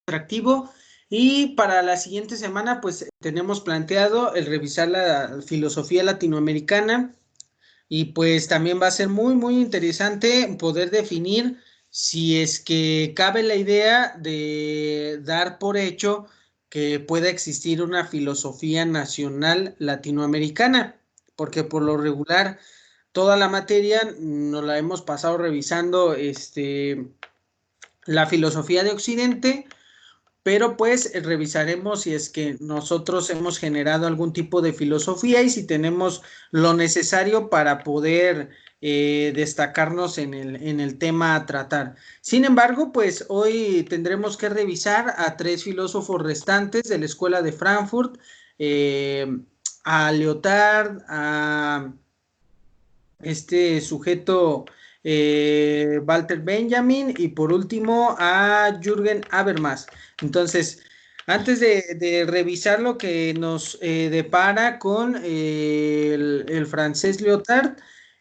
atractivo. Y para la siguiente semana, pues tenemos planteado el revisar la filosofía latinoamericana y pues también va a ser muy, muy interesante poder definir si es que cabe la idea de dar por hecho que pueda existir una filosofía nacional latinoamericana, porque por lo regular toda la materia nos la hemos pasado revisando la filosofía de Occidente, pero pues revisaremos si es que nosotros hemos generado algún tipo de filosofía y si tenemos lo necesario para poder destacarnos en el tema a tratar. Sin embargo, pues hoy tendremos que revisar a tres filósofos restantes de la Escuela de Frankfurt, eh, a Lyotard, a este sujeto Walter Benjamin y por último a Jürgen Habermas. Entonces, antes de revisar lo que nos depara con el francés Lyotard,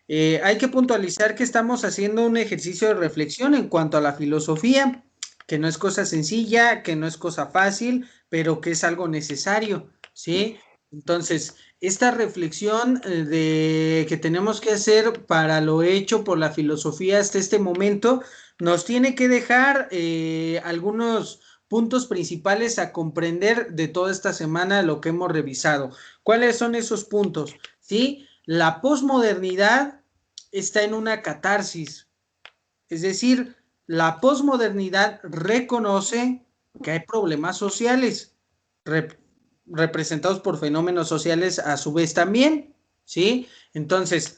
hay que puntualizar que estamos haciendo un ejercicio de reflexión en cuanto a la filosofía, que no es cosa sencilla, que no es cosa fácil, pero que es algo necesario, ¿sí? Entonces, esta reflexión de que tenemos que hacer para lo hecho por la filosofía hasta este momento nos tiene que dejar algunos puntos principales a comprender de toda esta semana lo que hemos revisado. ¿Cuáles son esos puntos? ¿Sí? La posmodernidad está en una catarsis, es decir, la posmodernidad reconoce que hay problemas sociales representados por fenómenos sociales a su vez también, ¿sí? Entonces,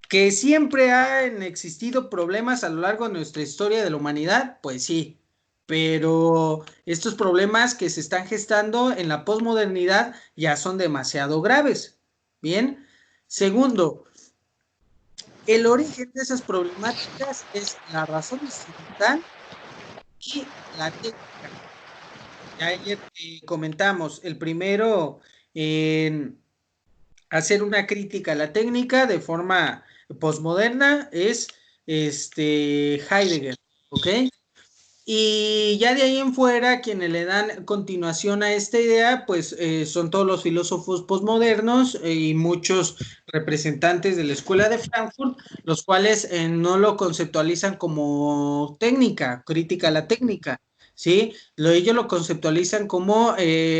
que siempre han existido problemas a lo largo de nuestra historia de la humanidad, pues sí, pero estos problemas que se están gestando en la posmodernidad ya son demasiado graves, ¿bien? Segundo, el origen de esas problemáticas es la razón instrumental y la técnica. Ya ayer comentamos, el primero en hacer una crítica a la técnica de forma posmoderna es Heidegger, ¿ok? Y ya de ahí en fuera, quienes le dan continuación a esta idea, pues son todos los filósofos posmodernos y muchos representantes de la Escuela de Frankfurt, los cuales no lo conceptualizan como técnica, crítica a la técnica, ¿sí? Ellos lo conceptualizan como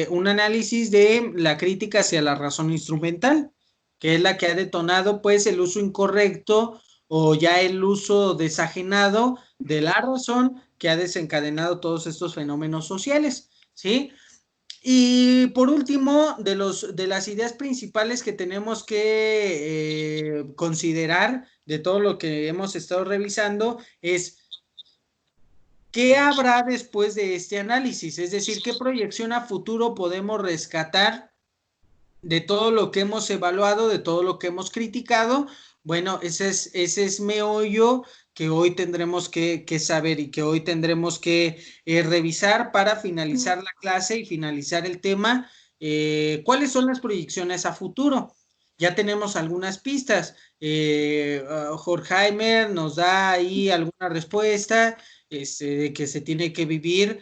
un análisis de la crítica hacia la razón instrumental, que es la que ha detonado pues el uso incorrecto o ya el uso desajenado de la razón que ha desencadenado todos estos fenómenos sociales, ¿sí? Y por último, de las ideas principales que tenemos que considerar de todo lo que hemos estado revisando es ¿qué habrá después de este análisis? Es decir, ¿qué proyección a futuro podemos rescatar de todo lo que hemos evaluado, de todo lo que hemos criticado? Bueno, ese es meollo que hoy tendremos que saber y que hoy tendremos que revisar para finalizar la clase y finalizar el tema. ¿Cuáles son las proyecciones a futuro? Ya tenemos algunas pistas. Horkheimer nos da ahí alguna respuesta de que se tiene que vivir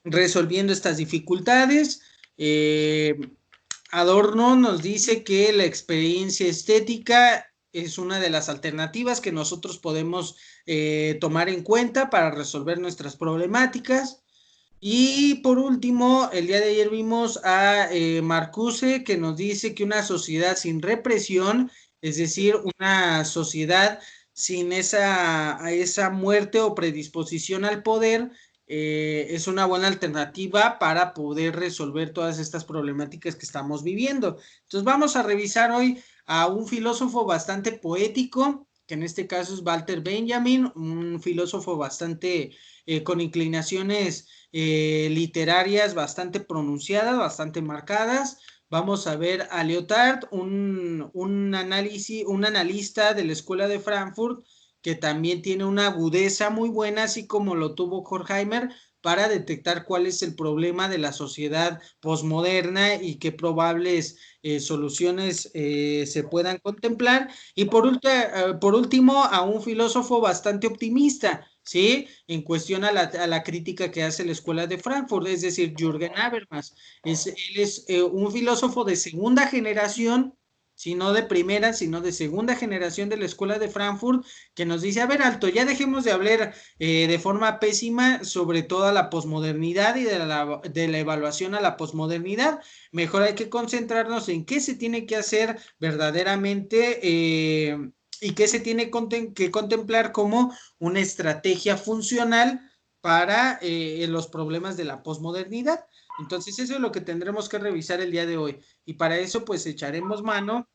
resolviendo estas dificultades. Adorno nos dice que la experiencia estética es una de las alternativas que nosotros podemos tomar en cuenta para resolver nuestras problemáticas. Y por último, el día de ayer vimos a Marcuse, que nos dice que una sociedad sin represión, es decir, una sociedad sin esa muerte o predisposición al poder, es una buena alternativa para poder resolver todas estas problemáticas que estamos viviendo. Entonces vamos a revisar hoy a un filósofo bastante poético, que en este caso es Walter Benjamin, un filósofo bastante con inclinaciones literarias bastante pronunciadas, bastante marcadas. Vamos a ver a Lyotard, un analista de la Escuela de Frankfurt, que también tiene una agudeza muy buena, así como lo tuvo Horkheimer, para detectar cuál es el problema de la sociedad posmoderna y qué probables soluciones se puedan contemplar. Y por último, a un filósofo bastante optimista, ¿sí? En cuestión a la crítica que hace la Escuela de Frankfurt, es decir, Jürgen Habermas. Él es un filósofo de segunda generación, si no de primera, sino de segunda generación de la Escuela de Frankfurt, que nos dice, a ver, alto, ya dejemos de hablar de forma pésima sobre toda la posmodernidad y de la evaluación a la posmodernidad. Mejor hay que concentrarnos en qué se tiene que hacer verdaderamente y qué se tiene que contemplar como una estrategia funcional para los problemas de la posmodernidad. Entonces, eso es lo que tendremos que revisar el día de hoy. Y para eso, pues, echaremos mano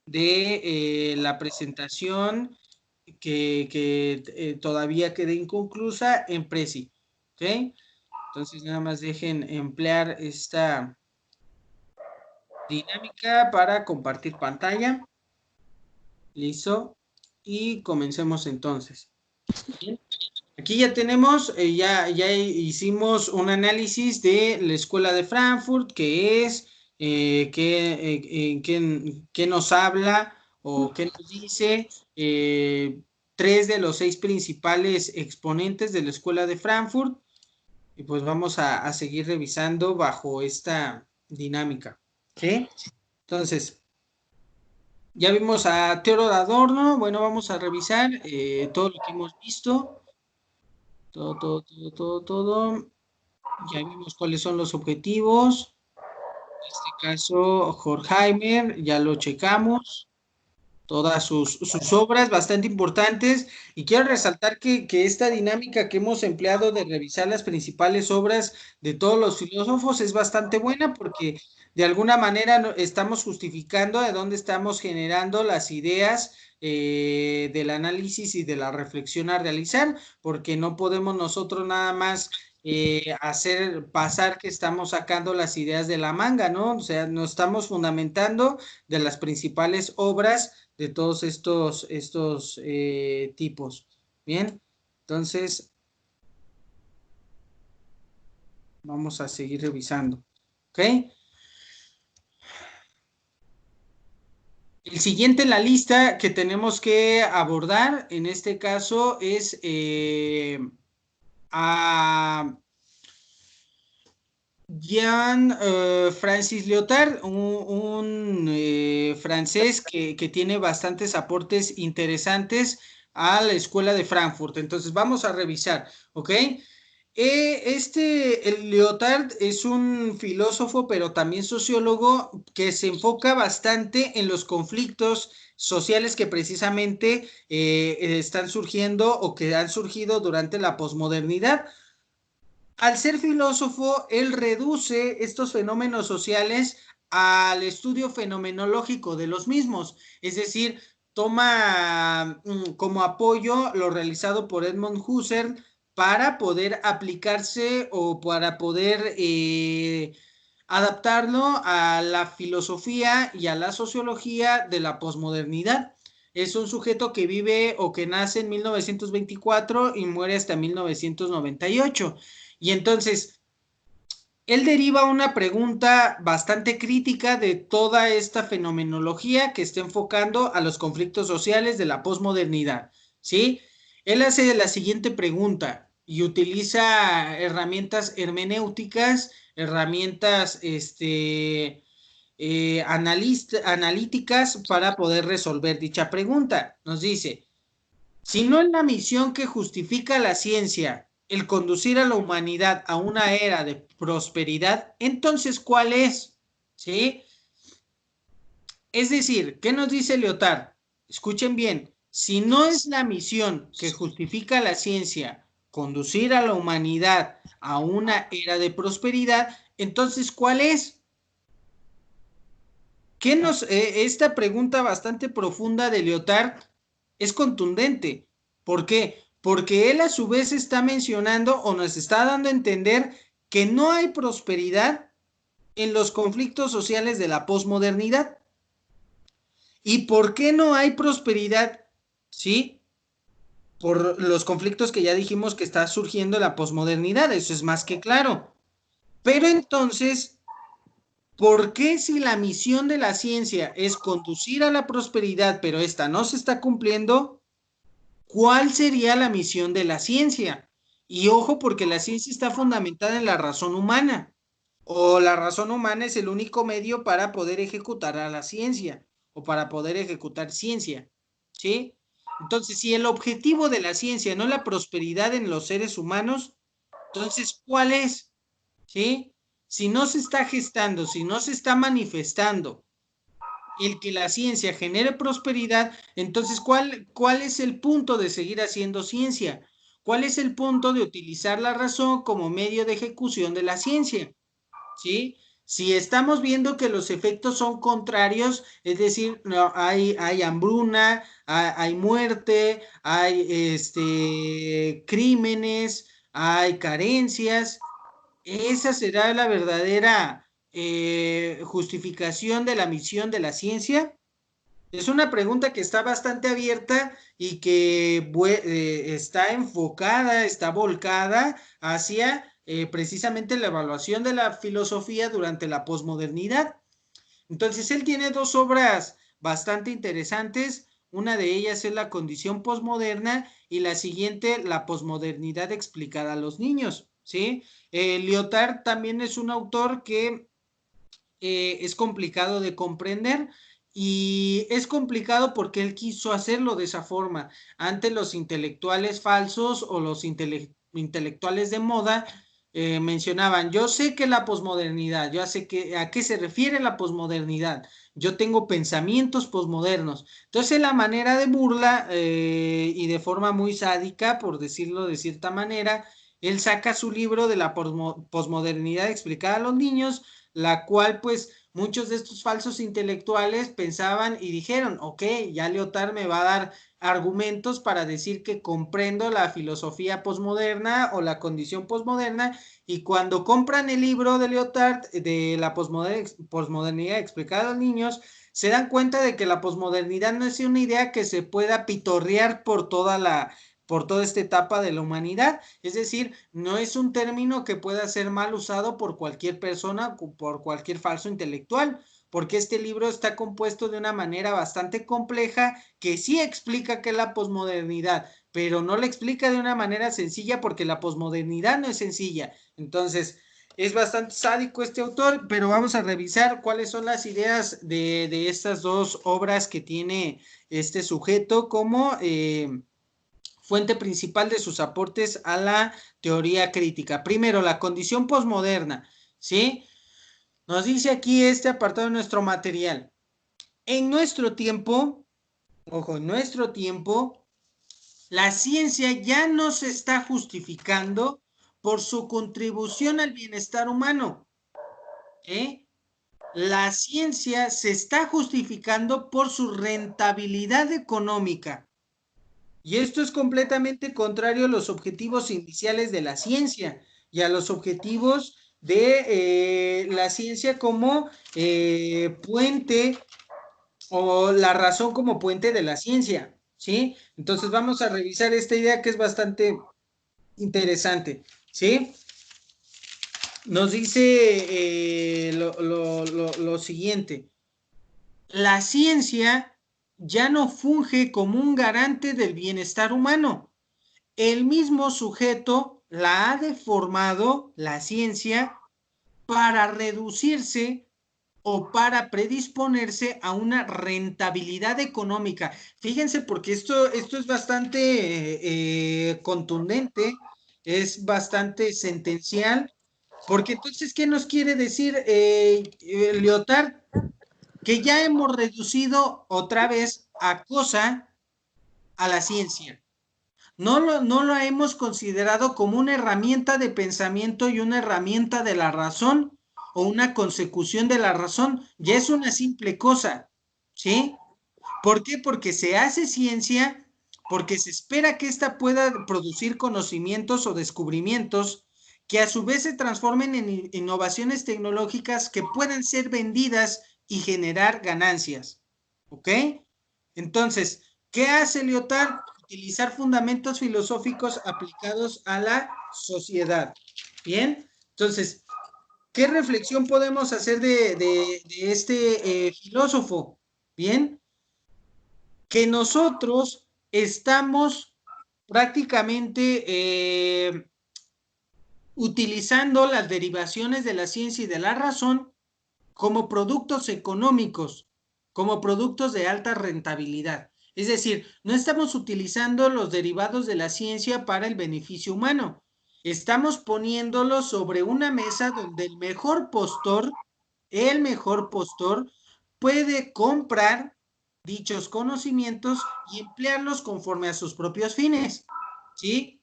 de la presentación que todavía queda inconclusa en Prezi. ¿Ok? Entonces, nada más dejen emplear esta dinámica para compartir pantalla. Listo. Y comencemos entonces. Bien. Aquí ya tenemos, ya hicimos un análisis de la Escuela de Frankfurt, que es, qué nos habla o qué nos dice, 3 de los 6 principales exponentes de la Escuela de Frankfurt, y pues vamos a seguir revisando bajo esta dinámica. ¿Sí? Entonces, ya vimos a Theodor Adorno, bueno, vamos a revisar todo lo que hemos visto. Todo. Ya vimos cuáles son los objetivos. En este caso, Horkheimer, ya lo checamos. Todas sus obras bastante importantes. Y quiero resaltar que esta dinámica que hemos empleado de revisar las principales obras de todos los filósofos es bastante buena porque de alguna manera estamos justificando de dónde estamos generando las ideas del análisis y de la reflexión a realizar, porque no podemos nosotros nada más hacer pasar que estamos sacando las ideas de la manga, ¿no? O sea, nos estamos fundamentando de las principales obras de todos estos tipos. Bien, entonces vamos a seguir revisando. ¿Ok? El siguiente en la lista que tenemos que abordar en este caso es a Jean Francis Lyotard, un francés que tiene bastantes aportes interesantes a la Escuela de Frankfurt. Entonces vamos a revisar, ¿ok? El Lyotard es un filósofo, pero también sociólogo que se enfoca bastante en los conflictos sociales que precisamente están surgiendo o que han surgido durante la posmodernidad. Al ser filósofo, él reduce estos fenómenos sociales al estudio fenomenológico de los mismos, es decir, toma como apoyo lo realizado por Edmund Husserl para poder aplicarse o para poder adaptarlo a la filosofía y a la sociología de la posmodernidad. Es un sujeto que vive o que nace en 1924 y muere hasta 1998. Y entonces, él deriva una pregunta bastante crítica de toda esta fenomenología que está enfocando a los conflictos sociales de la posmodernidad, ¿sí? Él hace la siguiente pregunta y utiliza herramientas hermenéuticas, herramientas analíticas para poder resolver dicha pregunta. Nos dice, si no es la misión que justifica la ciencia el conducir a la humanidad a una era de prosperidad, entonces, ¿cuál es? ¿Sí? Es decir, ¿qué nos dice Lyotard? Escuchen bien, si no es la misión que justifica la ciencia conducir a la humanidad a una era de prosperidad, entonces, ¿cuál es? Esta pregunta bastante profunda de Lyotard es contundente. ¿Por qué? Porque él a su vez está mencionando o nos está dando a entender que no hay prosperidad en los conflictos sociales de la posmodernidad. ¿Y por qué no hay prosperidad? ¿Sí? Por los conflictos que ya dijimos que está surgiendo en la posmodernidad, eso es más que claro. Pero entonces, ¿por qué si la misión de la ciencia es conducir a la prosperidad, pero esta no se está cumpliendo? ¿cuál sería la misión de la ciencia? Y ojo, porque la ciencia está fundamentada en la razón humana, o la razón humana es el único medio para poder ejecutar a la ciencia, o para poder ejecutar ciencia, ¿sí? Entonces, si el objetivo de la ciencia no es la prosperidad en los seres humanos, entonces, ¿cuál es? ¿Sí? Si no se está gestando, si no se está manifestando el que la ciencia genere prosperidad, entonces, ¿cuál es el punto de seguir haciendo ciencia? ¿Cuál es el punto de utilizar la razón como medio de ejecución de la ciencia? ¿Sí? Si estamos viendo que los efectos son contrarios, es decir, no, hay hambruna, hay muerte, hay crímenes, hay carencias, esa será la verdadera justificación de la misión de la ciencia. Es una pregunta que está bastante abierta y que está enfocada, está volcada hacia precisamente la evaluación de la filosofía durante la posmodernidad. Entonces, él tiene dos obras bastante interesantes. Una de ellas es La condición posmoderna y la siguiente, La posmodernidad explicada a los niños, ¿sí? Lyotard también es un autor que es complicado de comprender y es complicado porque él quiso hacerlo de esa forma. Ante los intelectuales falsos o los intelectuales de moda mencionaban, yo sé que la posmodernidad, yo sé que a qué se refiere la posmodernidad, yo tengo pensamientos posmodernos. Entonces la manera de burla y de forma muy sádica, por decirlo de cierta manera, él saca su libro de la posmodernidad explicada a los niños, la cual pues muchos de estos falsos intelectuales pensaban y dijeron, ok, ya Lyotard me va a dar argumentos para decir que comprendo la filosofía posmoderna o la condición posmoderna, y cuando compran el libro de Lyotard de la posmodernidad explicada a los niños, se dan cuenta de que la posmodernidad no es una idea que se pueda pitorrear por toda esta etapa de la humanidad, es decir, no es un término que pueda ser mal usado por cualquier persona, por cualquier falso intelectual, porque este libro está compuesto de una manera bastante compleja que sí explica qué es la posmodernidad, pero no la explica de una manera sencilla porque la posmodernidad no es sencilla. Entonces, es bastante sádico este autor, pero vamos a revisar cuáles son las ideas de estas dos obras que tiene este sujeto como fuente principal de sus aportes a la teoría crítica. Primero, la condición posmoderna, ¿sí? Nos dice aquí este apartado de nuestro material. En nuestro tiempo, ojo, en nuestro tiempo, la ciencia ya no se está justificando por su contribución al bienestar humano, ¿eh? La ciencia se está justificando por su rentabilidad económica. Y esto es completamente contrario a los objetivos iniciales de la ciencia y a los objetivos de la ciencia como puente o la razón como puente de la ciencia, ¿sí? Entonces vamos a revisar esta idea que es bastante interesante, ¿sí? Nos dice lo siguiente. La ciencia ya no funge como un garante del bienestar humano. El mismo sujeto la ha deformado, la ciencia, para reducirse o para predisponerse a una rentabilidad económica. Fíjense, porque esto es bastante contundente, es bastante sentencial, porque entonces, ¿qué nos quiere decir Lyotard? Que ya hemos reducido otra vez a cosa a la ciencia. No lo hemos considerado como una herramienta de pensamiento y una herramienta de la razón o una consecución de la razón. Ya es una simple cosa, ¿sí? ¿Por qué? Porque se hace ciencia, porque se espera que ésta pueda producir conocimientos o descubrimientos que a su vez se transformen en innovaciones tecnológicas que puedan ser vendidas y generar ganancias. ¿Ok? Entonces, ¿qué hace Lyotard? Utilizar fundamentos filosóficos aplicados a la sociedad. Bien, entonces, ¿qué reflexión podemos hacer de este filósofo? Bien, que nosotros estamos prácticamente utilizando las derivaciones de la ciencia y de la razón como productos económicos, como productos de alta rentabilidad. Es decir, no estamos utilizando los derivados de la ciencia para el beneficio humano. Estamos poniéndolos sobre una mesa donde el mejor postor puede comprar dichos conocimientos y emplearlos conforme a sus propios fines, ¿sí?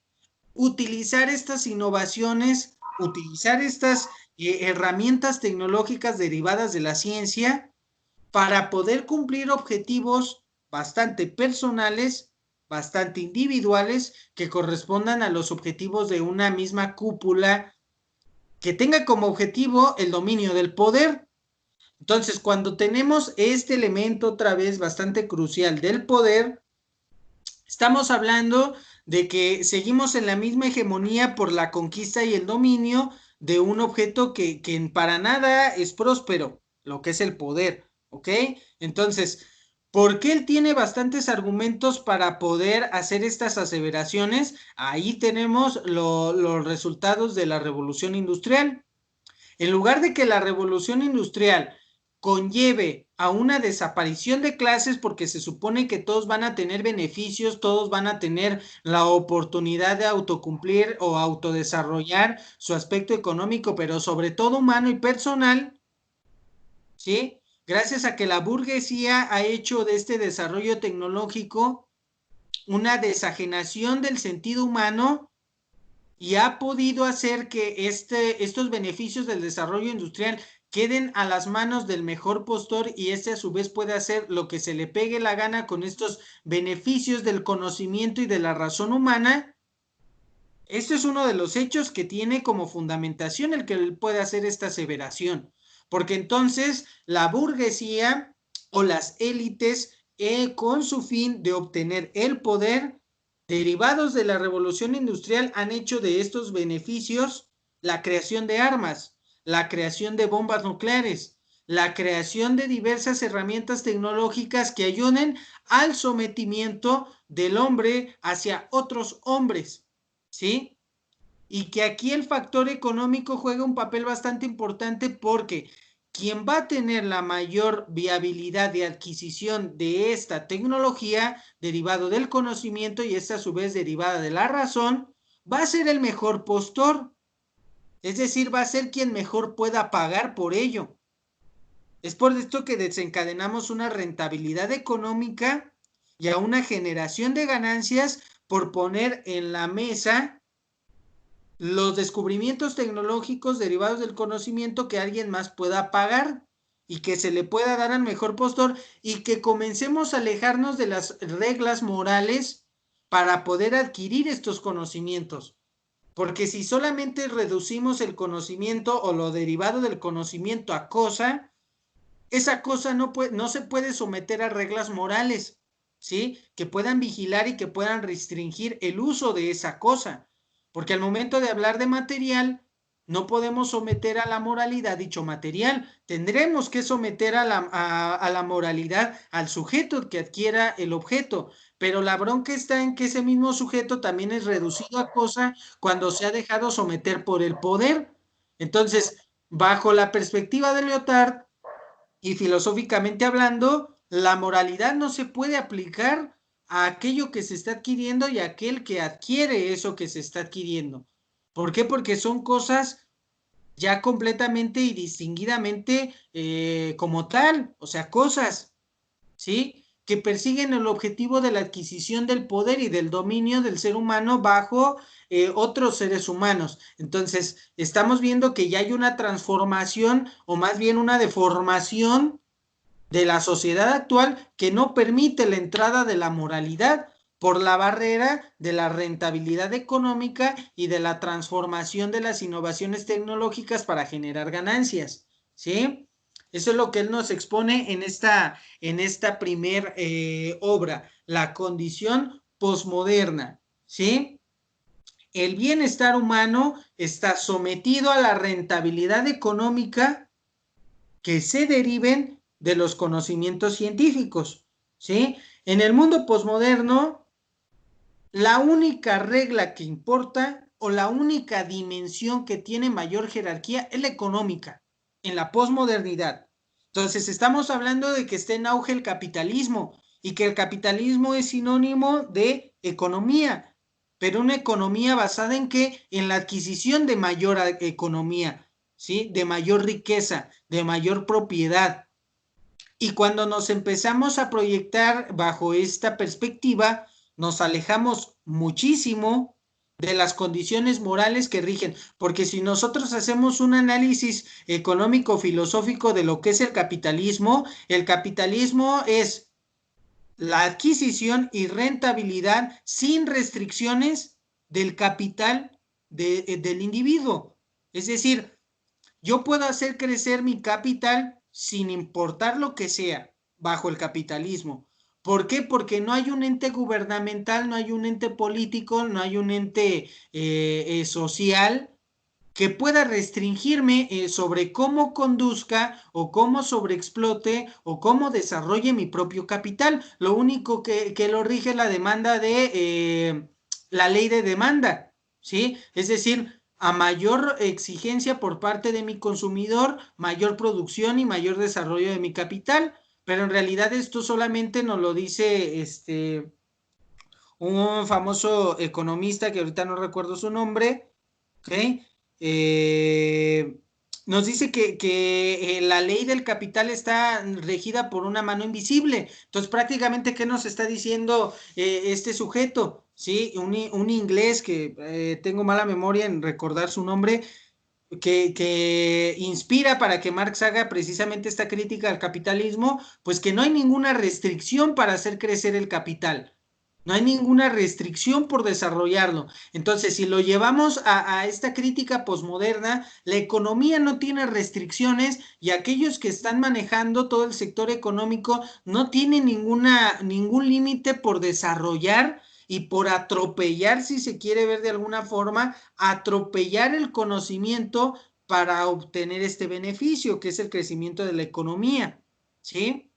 Utilizar estas innovaciones, utilizar estas herramientas tecnológicas derivadas de la ciencia para poder cumplir objetivos bastante personales, bastante individuales, que correspondan a los objetivos de una misma cúpula que tenga como objetivo el dominio del poder. Entonces, cuando tenemos este elemento otra vez bastante crucial del poder, estamos hablando de que seguimos en la misma hegemonía por la conquista y el dominio de un objeto que para nada es próspero, lo que es el poder, ¿ok? Entonces, ¿por qué él tiene bastantes argumentos para poder hacer estas aseveraciones? Ahí tenemos los resultados de la revolución industrial. En lugar de que la revolución industrial conlleve a una desaparición de clases porque se supone que todos van a tener beneficios, todos van a tener la oportunidad de autocumplir o autodesarrollar su aspecto económico, pero sobre todo humano y personal, ¿sí? Gracias a que la burguesía ha hecho de este desarrollo tecnológico una desajenación del sentido humano y ha podido hacer que estos beneficios del desarrollo industrial queden a las manos del mejor postor y este a su vez puede hacer lo que se le pegue la gana con estos beneficios del conocimiento y de la razón humana. Este es uno de los hechos que tiene como fundamentación el que él puede hacer esta aseveración, porque entonces la burguesía o las élites, con su fin de obtener el poder, derivados de la revolución industrial, han hecho de estos beneficios la creación de armas, la creación de bombas nucleares, la creación de diversas herramientas tecnológicas que ayuden al sometimiento del hombre hacia otros hombres, ¿sí? Y que aquí el factor económico juega un papel bastante importante porque quien va a tener la mayor viabilidad de adquisición de esta tecnología, derivado del conocimiento y esta a su vez derivada de la razón, va a ser el mejor postor. Es decir, va a ser quien mejor pueda pagar por ello. Es por esto que desencadenamos una rentabilidad económica y a una generación de ganancias por poner en la mesa los descubrimientos tecnológicos derivados del conocimiento que alguien más pueda pagar y que se le pueda dar al mejor postor y que comencemos a alejarnos de las reglas morales para poder adquirir estos conocimientos. Porque si solamente reducimos el conocimiento o lo derivado del conocimiento a cosa, esa cosa no se puede someter a reglas morales, ¿sí? Que puedan vigilar y que puedan restringir el uso de esa cosa. Porque al momento de hablar de material, no podemos someter a la moralidad dicho material. Tendremos que someter a la moralidad al sujeto que adquiera el objeto. Pero la bronca está en que ese mismo sujeto también es reducido a cosa cuando se ha dejado someter por el poder. Entonces, bajo la perspectiva de Lyotard, y filosóficamente hablando, la moralidad no se puede aplicar a aquello que se está adquiriendo y a aquel que adquiere eso que se está adquiriendo. ¿Por qué? Porque son cosas ya completamente y distinguidamente como tal, o sea, cosas, ¿sí? Que persiguen el objetivo de la adquisición del poder y del dominio del ser humano bajo otros seres humanos. Entonces, estamos viendo que ya hay una transformación o más bien una deformación de la sociedad actual que no permite la entrada de la moralidad por la barrera de la rentabilidad económica y de la transformación de las innovaciones tecnológicas para generar ganancias, ¿sí? Eso es lo que él nos expone en esta primer obra, la condición posmoderna, ¿sí? El bienestar humano está sometido a la rentabilidad económica que se deriven de los conocimientos científicos, ¿sí? En el mundo posmoderno, la única regla que importa o la única dimensión que tiene mayor jerarquía es la económica en la posmodernidad. Entonces, estamos hablando de que está en auge el capitalismo y que el capitalismo es sinónimo de economía, pero una economía basada en qué? En la adquisición de mayor economía, ¿sí? De mayor riqueza, de mayor propiedad. Y cuando nos empezamos a proyectar bajo esta perspectiva, nos alejamos muchísimo de las condiciones morales que rigen, porque si nosotros hacemos un análisis económico filosófico de lo que es el capitalismo es la adquisición y rentabilidad sin restricciones del capital del individuo. Es decir, yo puedo hacer crecer mi capital sin importar lo que sea bajo el capitalismo. ¿Por qué? Porque no hay un ente gubernamental, no hay un ente político, no hay un ente social que pueda restringirme sobre cómo conduzca o cómo sobreexplote o cómo desarrolle mi propio capital. Lo único que lo rige es la demanda de la ley de demanda, ¿sí? Es decir, a mayor exigencia por parte de mi consumidor, mayor producción y mayor desarrollo de mi capital. Pero en realidad esto solamente nos lo dice un famoso economista que ahorita no recuerdo su nombre, ¿ok? Eh, Nos dice que la ley del capital está regida por una mano invisible. Entonces, prácticamente, ¿qué nos está diciendo este sujeto? Sí, un inglés que tengo mala memoria en recordar su nombre, que inspira para que Marx haga precisamente esta crítica al capitalismo, pues que no hay ninguna restricción para hacer crecer el capital. No hay ninguna restricción por desarrollarlo. Entonces, si lo llevamos a esta crítica posmoderna, la economía no tiene restricciones y aquellos que están manejando todo el sector económico no tienen ningún límite por desarrollar y por atropellar, si se quiere ver de alguna forma, atropellar el conocimiento para obtener este beneficio, que es el crecimiento de la economía, ¿sí?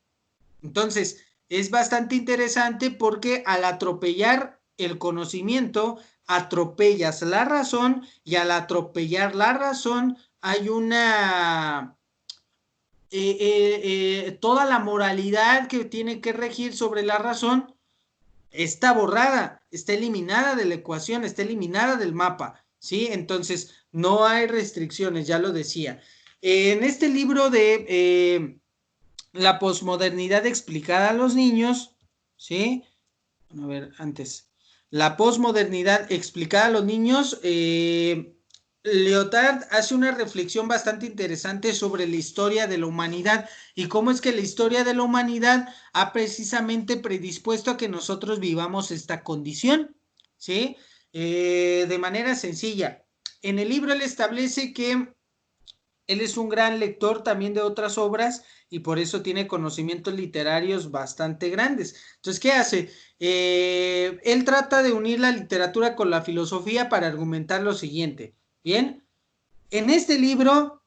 Entonces, es bastante interesante porque al atropellar el conocimiento, atropellas la razón y al atropellar la razón hay toda la moralidad que tiene que regir sobre la razón está borrada, está eliminada de la ecuación, está eliminada del mapa, ¿sí? Entonces, no hay restricciones, ya lo decía. En este libro de la posmodernidad explicada a los niños, ¿sí? Bueno, a ver, antes. La posmodernidad explicada a los niños, Lyotard hace una reflexión bastante interesante sobre la historia de la humanidad y cómo es que la historia de la humanidad ha precisamente predispuesto a que nosotros vivamos esta condición, ¿sí? De manera sencilla. En el libro él establece que él es un gran lector también de otras obras y por eso tiene conocimientos literarios bastante grandes. Entonces, ¿qué hace? Él trata de unir la literatura con la filosofía para argumentar lo siguiente. Bien, en este libro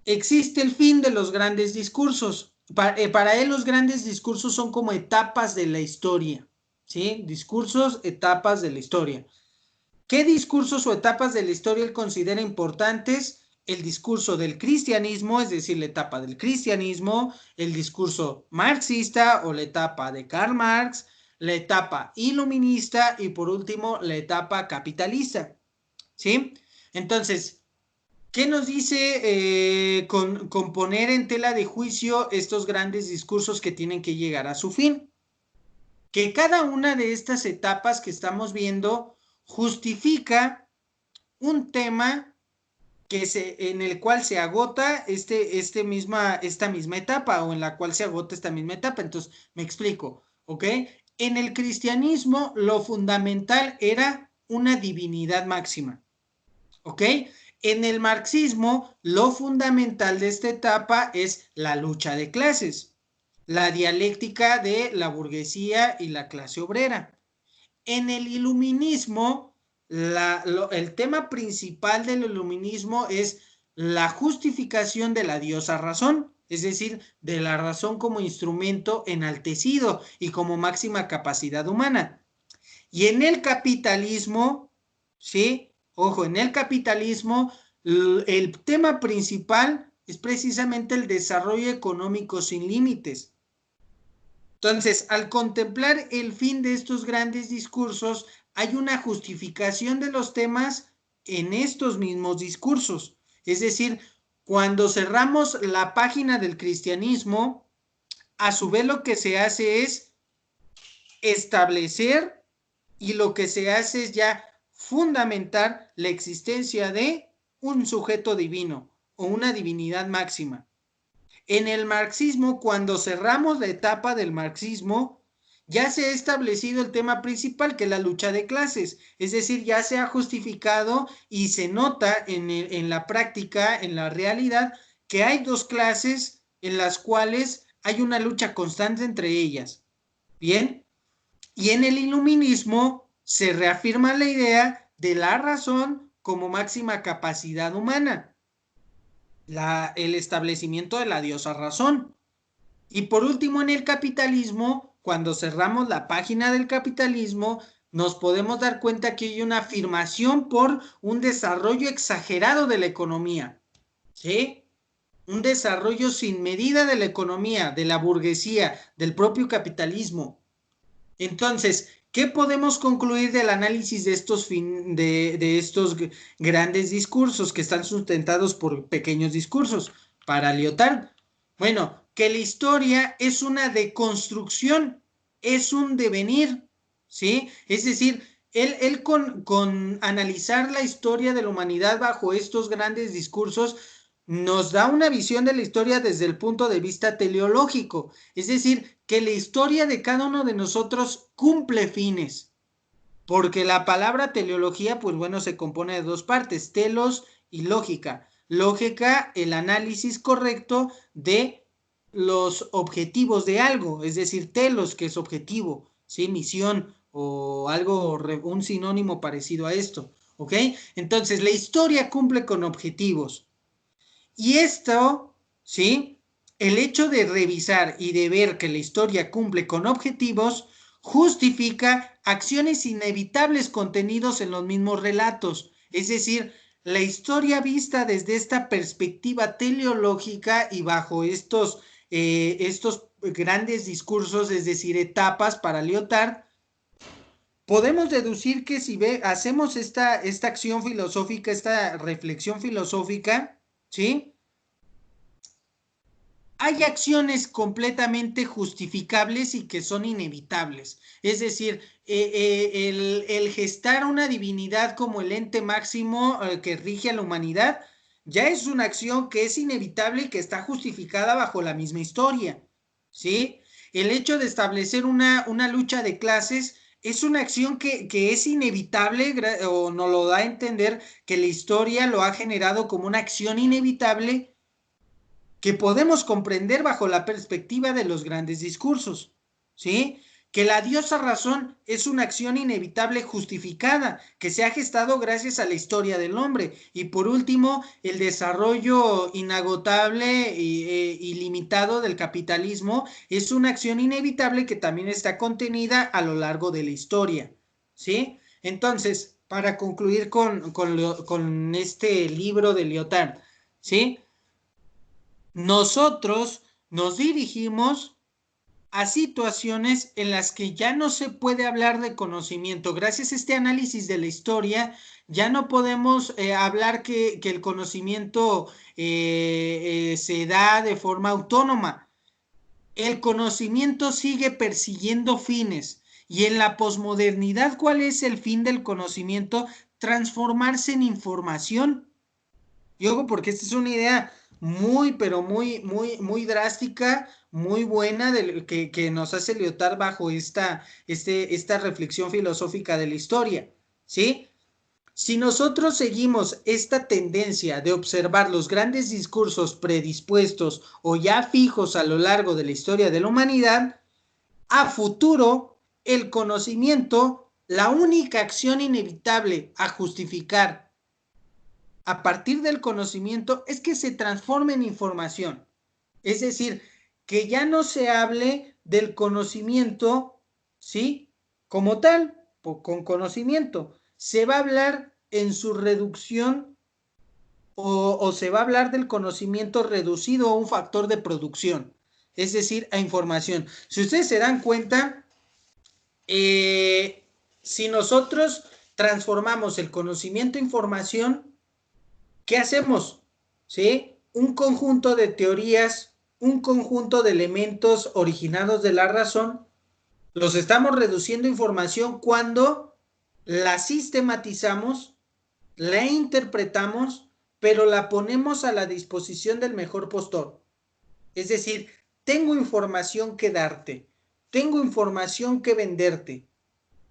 existe el fin de los grandes discursos. Para él los grandes discursos son como etapas de la historia, ¿sí? Discursos, etapas de la historia. ¿Qué discursos o etapas de la historia él considera importantes? El discurso del cristianismo, es decir, la etapa del cristianismo, el discurso marxista o la etapa de Karl Marx, la etapa iluminista y por último la etapa capitalista, ¿sí? Entonces, ¿qué nos dice con poner en tela de juicio estos grandes discursos que tienen que llegar a su fin? Que cada una de estas etapas que estamos viendo justifica un tema en el cual se agota esta misma etapa o en la cual se agota esta misma etapa. Entonces, me explico, ¿ok? En el cristianismo lo fundamental era una divinidad máxima, ¿ok? En el marxismo lo fundamental de esta etapa es la lucha de clases, la dialéctica de la burguesía y la clase obrera. En el iluminismo, el tema principal del iluminismo es la justificación de la diosa razón, es decir, de la razón como instrumento enaltecido y como máxima capacidad humana. Y en el capitalismo, ¿sí? Ojo, en el capitalismo, el tema principal es precisamente el desarrollo económico sin límites. Entonces, al contemplar el fin de estos grandes discursos, hay una justificación de los temas en estos mismos discursos. Es decir, cuando cerramos la página del cristianismo, a su vez lo que se hace es establecer y lo que se hace es ya fundamentar la existencia de un sujeto divino o una divinidad máxima. En el marxismo, cuando cerramos la etapa del marxismo, ya se ha establecido el tema principal, que es la lucha de clases. Es decir, ya se ha justificado y se nota en la práctica, en la realidad, que hay dos clases en las cuales hay una lucha constante entre ellas. Bien, y en el iluminismo se reafirma la idea de la razón como máxima capacidad humana, el establecimiento de la diosa razón. Y por último, en el capitalismo, cuando cerramos la página del capitalismo, nos podemos dar cuenta que hay una afirmación por un desarrollo exagerado de la economía, ¿sí? Un desarrollo sin medida de la economía, de la burguesía, del propio capitalismo. Entonces, ¿qué podemos concluir del análisis de estos grandes discursos que están sustentados por pequeños discursos? Para Lyotard, bueno, que la historia es una deconstrucción, es un devenir, ¿sí? Es decir, él con analizar la historia de la humanidad bajo estos grandes discursos, nos da una visión de la historia desde el punto de vista teleológico, es decir, que la historia de cada uno de nosotros cumple fines, porque la palabra teleología, pues bueno, se compone de dos partes, telos y lógica. Lógica, el análisis correcto de los objetivos de algo, es decir, telos, que es objetivo, ¿sí? Misión o algo, un sinónimo parecido a esto, ¿ok? Entonces, la historia cumple con objetivos. Y esto, ¿sí? El hecho de revisar y de ver que la historia cumple con objetivos justifica acciones inevitables contenidos en los mismos relatos. Es decir, la historia vista desde esta perspectiva teleológica y bajo estos grandes discursos, es decir, etapas para Lyotard, podemos deducir que si hacemos esta acción filosófica, esta reflexión filosófica, ¿sí? Hay acciones completamente justificables y que son inevitables. Es decir, el gestar una divinidad como el ente máximo que rige a la humanidad ya es una acción que es inevitable y que está justificada bajo la misma historia, ¿sí? El hecho de establecer una lucha de clases es una acción que es inevitable o nos lo da a entender que la historia lo ha generado como una acción inevitable que podemos comprender bajo la perspectiva de los grandes discursos, ¿sí? Que la diosa razón es una acción inevitable justificada, que se ha gestado gracias a la historia del hombre. Y por último, el desarrollo inagotable e ilimitado del capitalismo es una acción inevitable que también está contenida a lo largo de la historia, ¿sí? Entonces, para concluir con este libro de Lyotard, ¿sí? Nosotros nos dirigimos a situaciones en las que ya no se puede hablar de conocimiento. Gracias a este análisis de la historia, ya no podemos hablar que el conocimiento se da de forma autónoma. El conocimiento sigue persiguiendo fines. Y en la posmodernidad, ¿cuál es el fin del conocimiento? Transformarse en información. Y ojo, porque esta es una idea muy, pero muy drástica, muy buena que nos hace Lyotard bajo esta reflexión filosófica de la historia, ¿sí? Si nosotros seguimos esta tendencia de observar los grandes discursos predispuestos o ya fijos a lo largo de la historia de la humanidad, a futuro el conocimiento, la única acción inevitable a justificar a partir del conocimiento es que se transforme en información. Es decir, que ya no se hable del conocimiento, ¿sí? Como tal, con conocimiento. Se va a hablar en su reducción o se va a hablar del conocimiento reducido a un factor de producción, es decir, a información. Si ustedes se dan cuenta, si nosotros transformamos el conocimiento en información, ¿qué hacemos? ¿Sí? Un conjunto de teorías, un conjunto de elementos originados de la razón, los estamos reduciendo a información cuando la sistematizamos, la interpretamos, pero la ponemos a la disposición del mejor postor. Es decir, tengo información que darte, tengo información que venderte.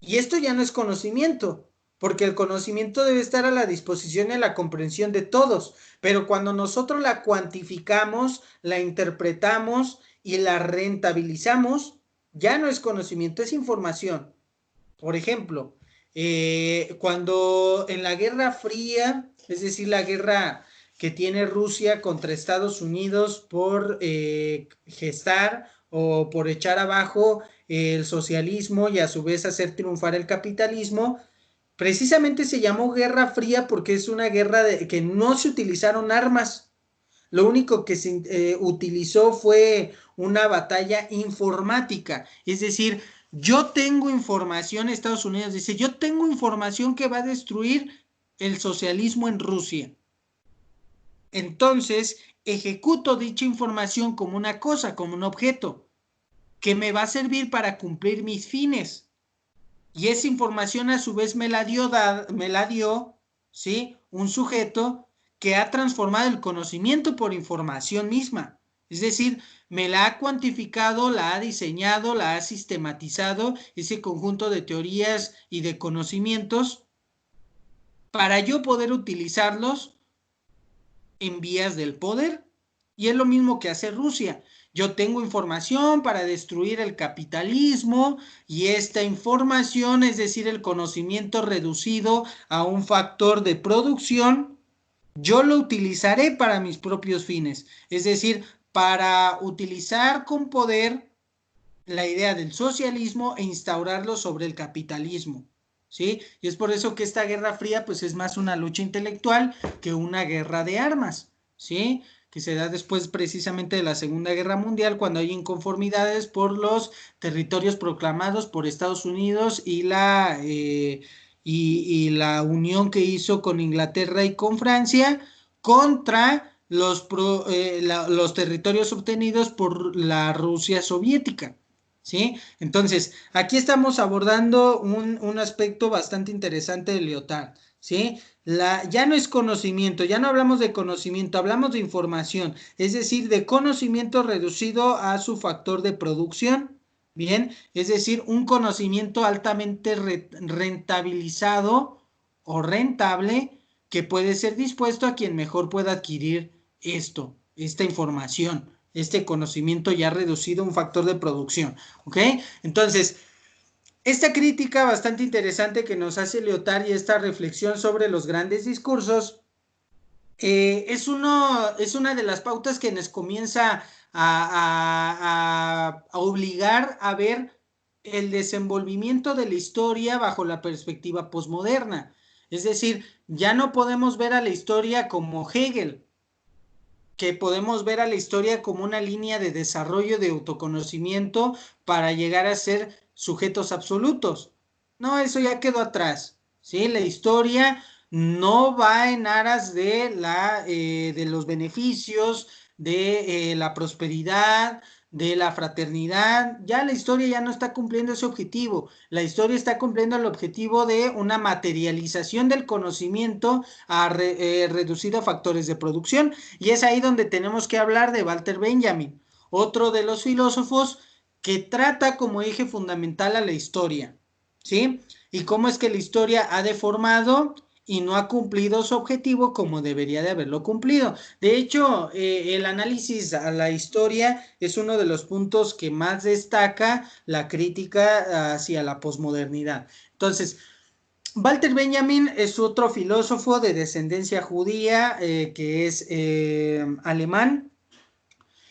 Y esto ya no es conocimiento, porque el conocimiento debe estar a la disposición y a la comprensión de todos. Pero cuando nosotros la cuantificamos, la interpretamos y la rentabilizamos, ya no es conocimiento, es información. Por ejemplo, cuando en la Guerra Fría, es decir, la guerra que tiene Rusia contra Estados Unidos por gestar o por echar abajo el socialismo y a su vez hacer triunfar el capitalismo, precisamente se llamó Guerra Fría porque es una guerra que no se utilizaron armas. Lo único que se utilizó fue una batalla informática, es decir, yo tengo información, Estados Unidos dice, yo tengo información que va a destruir el socialismo en Rusia. Entonces, ejecuto dicha información como una cosa, como un objeto, que me va a servir para cumplir mis fines. Y esa información a su vez me la dio, ¿sí? Un sujeto que ha transformado el conocimiento por información misma. Es decir, me la ha cuantificado, la ha diseñado, la ha sistematizado, ese conjunto de teorías y de conocimientos, para yo poder utilizarlos en vías del poder. Y es lo mismo que hace Rusia. Yo tengo información para destruir el capitalismo y esta información, es decir, el conocimiento reducido a un factor de producción, yo lo utilizaré para mis propios fines. Es decir, para utilizar con poder la idea del socialismo e instaurarlo sobre el capitalismo. ¿Sí? Y es por eso que esta Guerra Fría pues es más una lucha intelectual que una guerra de armas, ¿sí? Que se da después precisamente de la Segunda Guerra Mundial cuando hay inconformidades por los territorios proclamados por Estados Unidos y la unión que hizo con Inglaterra y con Francia contra los territorios obtenidos por la Rusia soviética. ¿Sí? Entonces, aquí estamos abordando un aspecto bastante interesante de Lyotard, ¿sí? Ya no es conocimiento, ya no hablamos de conocimiento, hablamos de información, es decir, de conocimiento reducido a su factor de producción, ¿bien? Es decir, un conocimiento altamente rentabilizado o rentable que puede ser dispuesto a quien mejor pueda adquirir esta información, este conocimiento ya reducido a un factor de producción. ¿Ok? Entonces, esta crítica bastante interesante que nos hace Lyotard y esta reflexión sobre los grandes discursos es una de las pautas que nos comienza a obligar a ver el desenvolvimiento de la historia bajo la perspectiva posmoderna. Es decir, ya no podemos ver a la historia como Hegel, que podemos ver a la historia como una línea de desarrollo de autoconocimiento para llegar a ser sujetos absolutos. No, eso ya quedó atrás, ¿sí? La historia no va en aras de los beneficios, de la prosperidad, de la fraternidad. Ya la historia ya no está cumpliendo ese objetivo. La historia está cumpliendo el objetivo de una materialización del conocimiento reducido a factores de producción. Y es ahí donde tenemos que hablar de Walter Benjamin, otro de los filósofos que trata como eje fundamental a la historia, ¿sí? Y cómo es que la historia ha deformado y no ha cumplido su objetivo como debería de haberlo cumplido. De hecho, el análisis a la historia es uno de los puntos que más destaca la crítica hacia la posmodernidad. Entonces, Walter Benjamin es otro filósofo de descendencia judía que es alemán,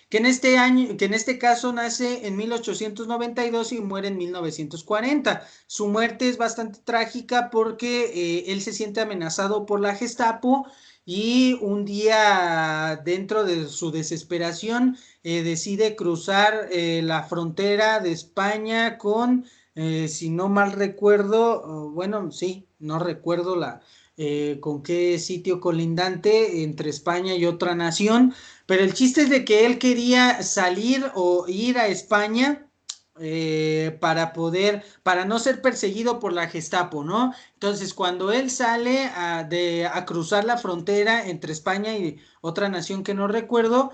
que en este caso nace en 1892 y muere en 1940. Su muerte es bastante trágica porque él se siente amenazado por la Gestapo y un día dentro de su desesperación decide cruzar la frontera de España con, si no mal recuerdo, bueno, sí, no recuerdo con qué sitio colindante entre España y otra nación, pero el chiste es de que él quería salir o ir a España para no ser perseguido por la Gestapo, ¿no? Entonces, cuando él sale a cruzar la frontera entre España y otra nación que no recuerdo,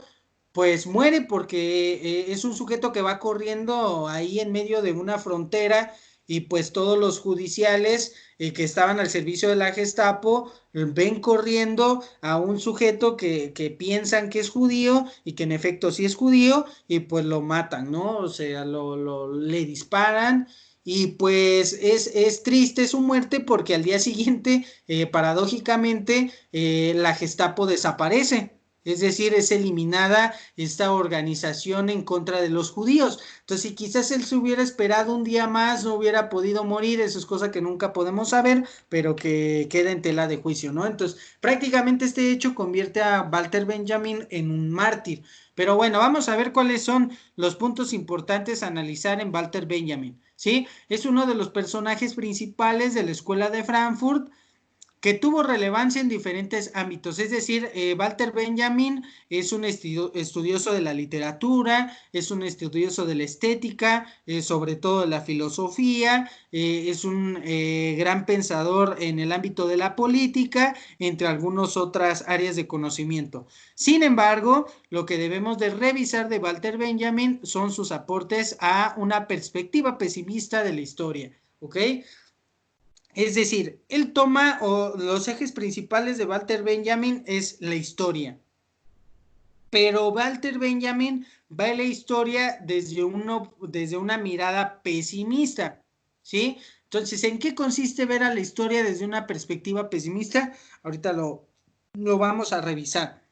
pues muere porque es un sujeto que va corriendo ahí en medio de una frontera y pues todos los judiciales que estaban al servicio de la Gestapo ven corriendo a un sujeto que piensan que es judío y que en efecto sí es judío y pues lo matan, ¿no? O sea, le disparan y pues es triste su muerte porque al día siguiente, paradójicamente, la Gestapo desaparece. Es decir, es eliminada esta organización en contra de los judíos. Entonces, si quizás él se hubiera esperado un día más, no hubiera podido morir, eso es cosa que nunca podemos saber, pero que queda en tela de juicio, ¿no? Entonces, prácticamente este hecho convierte a Walter Benjamin en un mártir. Pero bueno, vamos a ver cuáles son los puntos importantes a analizar en Walter Benjamin, ¿sí? Es uno de los personajes principales de la Escuela de Frankfurt, que tuvo relevancia en diferentes ámbitos, es decir, Walter Benjamin es un estudioso de la literatura, es un estudioso de la estética, sobre todo de la filosofía, es un gran pensador en el ámbito de la política, entre algunas otras áreas de conocimiento. Sin embargo, lo que debemos de revisar de Walter Benjamin son sus aportes a una perspectiva pesimista de la historia, ¿ok? Es decir, él toma los ejes principales de Walter Benjamin es la historia, pero Walter Benjamin va a la historia desde una mirada pesimista, ¿sí? Entonces, ¿en qué consiste ver a la historia desde una perspectiva pesimista? Ahorita lo vamos a revisar.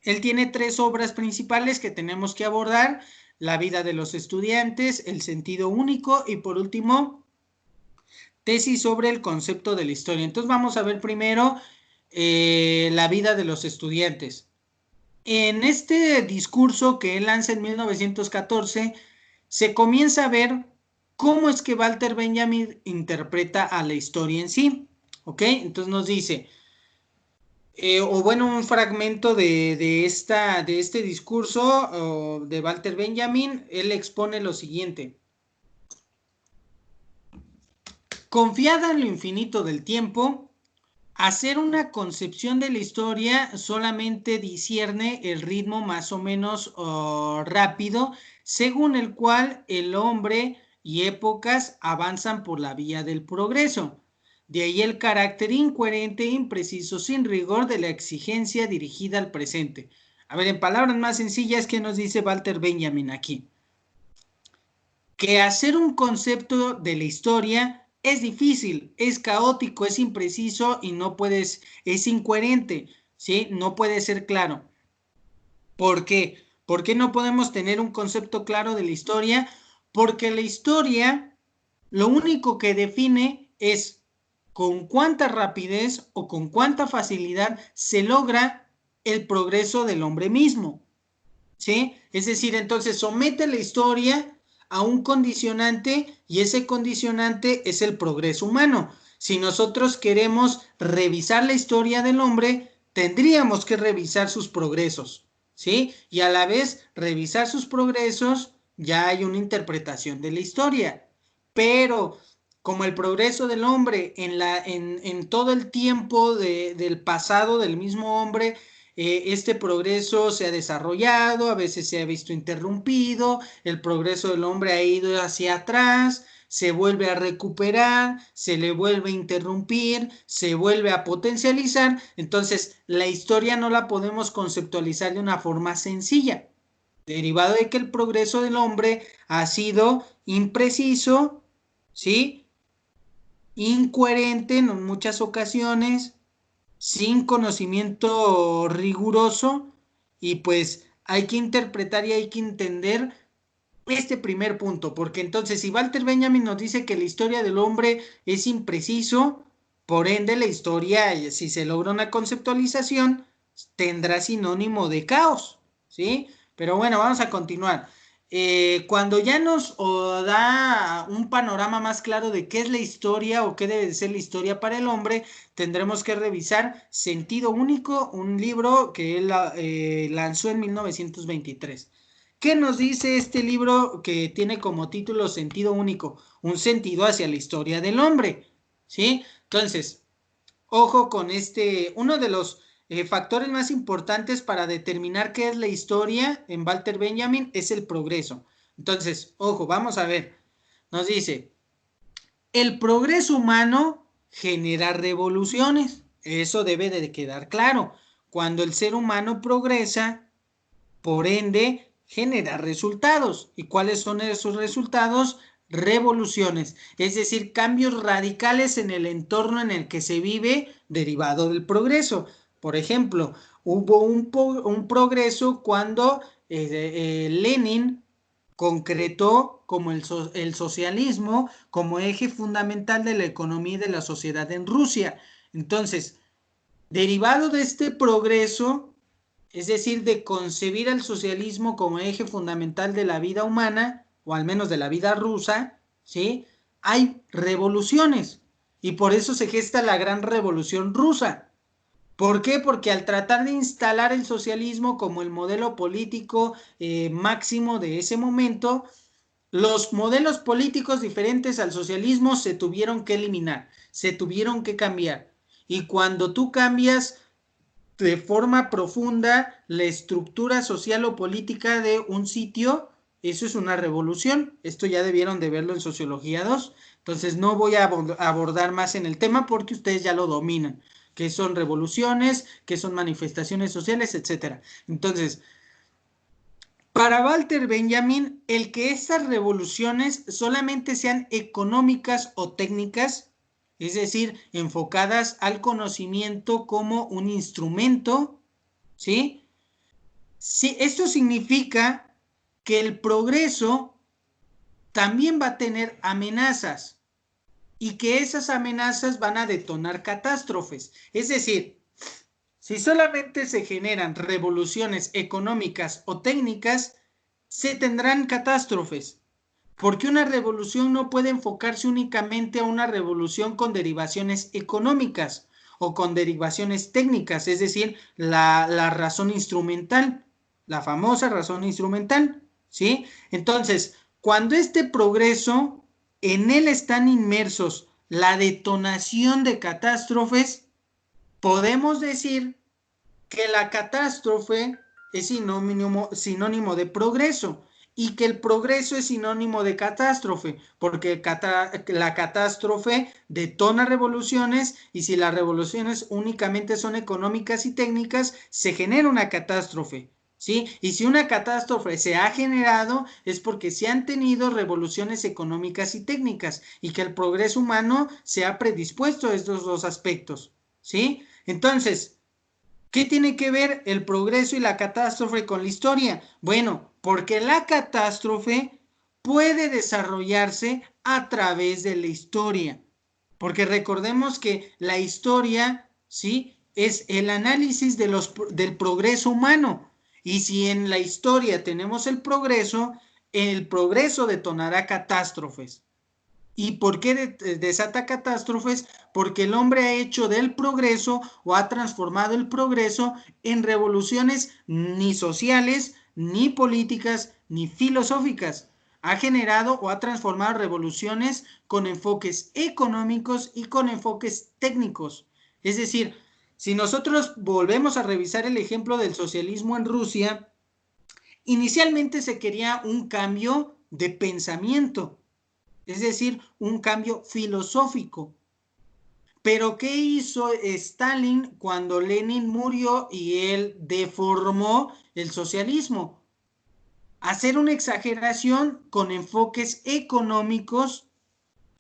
Él tiene tres obras principales que tenemos que abordar: La vida de los estudiantes, El sentido único y por último, Tesis sobre el concepto de la historia. Entonces vamos a ver primero la vida de los estudiantes. En este discurso que él lanza en 1914, se comienza a ver cómo es que Walter Benjamin interpreta a la historia en sí. ¿Ok? Entonces nos dice, o bueno, un fragmento de este discurso de Walter Benjamin, él expone lo siguiente. Confiada en lo infinito del tiempo, hacer una concepción de la historia solamente discierne el ritmo más o menos rápido, según el cual el hombre y épocas avanzan por la vía del progreso. De ahí el carácter incoherente e impreciso, sin rigor de la exigencia dirigida al presente. A ver, en palabras más sencillas, ¿qué nos dice Walter Benjamin aquí? Que hacer un concepto de la historia es difícil, es caótico, es impreciso y es incoherente, ¿sí? No puede ser claro. ¿Por qué? ¿Por qué no podemos tener un concepto claro de la historia? Porque la historia lo único que define es con cuánta rapidez o con cuánta facilidad se logra el progreso del hombre mismo, ¿sí? Es decir, entonces somete la historia a un condicionante y ese condicionante es el progreso humano. Si nosotros queremos revisar la historia del hombre, tendríamos que revisar sus progresos, ¿sí? Y a la vez revisar sus progresos, ya hay una interpretación de la historia. Pero como el progreso del hombre en todo el tiempo del pasado del mismo hombre, este progreso se ha desarrollado, a veces se ha visto interrumpido, el progreso del hombre ha ido hacia atrás, se vuelve a recuperar, se le vuelve a interrumpir, se vuelve a potencializar. Entonces, la historia no la podemos conceptualizar de una forma sencilla, derivado de que el progreso del hombre ha sido impreciso, ¿sí? Incoherente en muchas ocasiones, sin conocimiento riguroso y pues hay que interpretar y hay que entender este primer punto, porque entonces si Walter Benjamin nos dice que la historia del hombre es impreciso, por ende la historia, si se logra una conceptualización, tendrá sinónimo de caos, ¿sí? Pero bueno, vamos a continuar. Cuando ya nos da un panorama más claro de qué es la historia o qué debe ser la historia para el hombre, tendremos que revisar Sentido Único, un libro que él lanzó en 1923. ¿Qué nos dice este libro que tiene como título Sentido Único? Un sentido hacia la historia del hombre, ¿sí? Entonces, ojo con uno de los factores más importantes para determinar qué es la historia en Walter Benjamin es el progreso. Entonces, ojo, vamos a ver. Nos dice, el progreso humano genera revoluciones. Eso debe de quedar claro. Cuando el ser humano progresa, por ende, genera resultados. ¿Y cuáles son esos resultados? Revoluciones, es decir, cambios radicales en el entorno en el que se vive derivado del progreso. Por ejemplo, hubo un progreso cuando Lenin concretó como el socialismo como eje fundamental de la economía y de la sociedad en Rusia. Entonces, derivado de este progreso, es decir, de concebir al socialismo como eje fundamental de la vida humana, o al menos de la vida rusa, ¿sí? Hay revoluciones, y por eso se gesta la gran revolución rusa. ¿Por qué? Porque al tratar de instalar el socialismo como el modelo político máximo de ese momento, los modelos políticos diferentes al socialismo se tuvieron que eliminar, se tuvieron que cambiar. Y cuando tú cambias de forma profunda la estructura social o política de un sitio, eso es una revolución. Esto ya debieron de verlo en Sociología 2. Entonces no voy a abordar más en el tema porque ustedes ya lo dominan, qué son revoluciones, qué son manifestaciones sociales, etcétera. Entonces, para Walter Benjamin, el que estas revoluciones solamente sean económicas o técnicas, es decir, enfocadas al conocimiento como un instrumento, ¿sí? Sí, esto significa que el progreso también va a tener amenazas y que esas amenazas van a detonar catástrofes. Es decir, si solamente se generan revoluciones económicas o técnicas, se tendrán catástrofes, porque una revolución no puede enfocarse únicamente a una revolución con derivaciones económicas o con derivaciones técnicas, es decir, la razón instrumental, la famosa razón instrumental, ¿sí? Entonces, cuando este progreso, en él están inmersos la detonación de catástrofes, podemos decir que la catástrofe es sinónimo de progreso y que el progreso es sinónimo de catástrofe, porque la catástrofe detona revoluciones y si las revoluciones únicamente son económicas y técnicas, se genera una catástrofe. ¿Sí? Y si una catástrofe se ha generado es porque se han tenido revoluciones económicas y técnicas y que el progreso humano se ha predispuesto a estos dos aspectos. ¿Sí? Entonces, ¿qué tiene que ver el progreso y la catástrofe con la historia? Bueno, porque la catástrofe puede desarrollarse a través de la historia. Porque recordemos que la historia, ¿sí? Es el análisis del progreso humano. Y si en la historia tenemos el progreso detonará catástrofes. ¿Y por qué desata catástrofes? Porque el hombre ha hecho del progreso o ha transformado el progreso en revoluciones ni sociales, ni políticas, ni filosóficas. Ha generado o ha transformado revoluciones con enfoques económicos y con enfoques técnicos. Es decir, si nosotros volvemos a revisar el ejemplo del socialismo en Rusia, inicialmente se quería un cambio de pensamiento, es decir, un cambio filosófico. Pero ¿qué hizo Stalin cuando Lenin murió y él deformó el socialismo? Hacer una exageración con enfoques económicos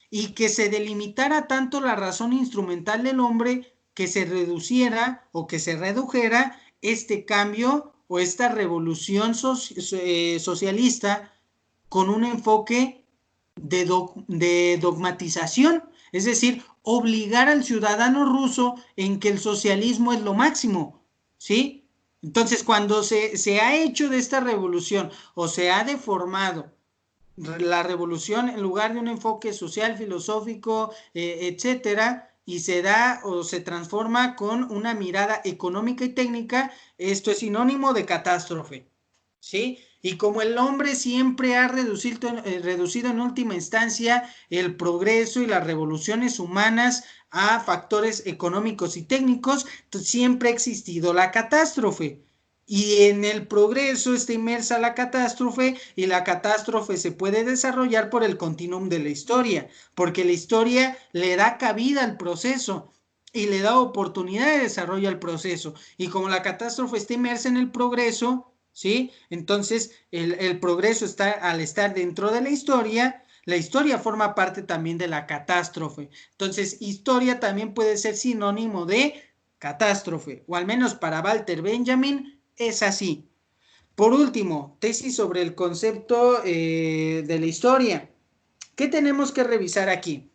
y que se delimitara tanto la razón instrumental del hombre que se reduciera o que se redujera este cambio o esta revolución socialista con un enfoque de dogmatización, es decir, obligar al ciudadano ruso en que el socialismo es lo máximo, ¿sí? Entonces, cuando se ha hecho de esta revolución o se ha deformado la revolución en lugar de un enfoque social, filosófico, etcétera, y se da o se transforma con una mirada económica y técnica, esto es sinónimo de catástrofe, ¿sí? Y como el hombre siempre ha reducido en última instancia el progreso y las revoluciones humanas a factores económicos y técnicos, siempre ha existido la catástrofe. Y en el progreso está inmersa la catástrofe, y la catástrofe se puede desarrollar por el continuum de la historia, porque la historia le da cabida al proceso y le da oportunidad de desarrollo al proceso. Y como la catástrofe está inmersa en el progreso, ¿sí? Entonces el progreso está, al estar dentro de la historia forma parte también de la catástrofe. Entonces, historia también puede ser sinónimo de catástrofe, o al menos para Walter Benjamin es así. Por último, tesis sobre el concepto de la historia. ¿Qué tenemos que revisar aquí?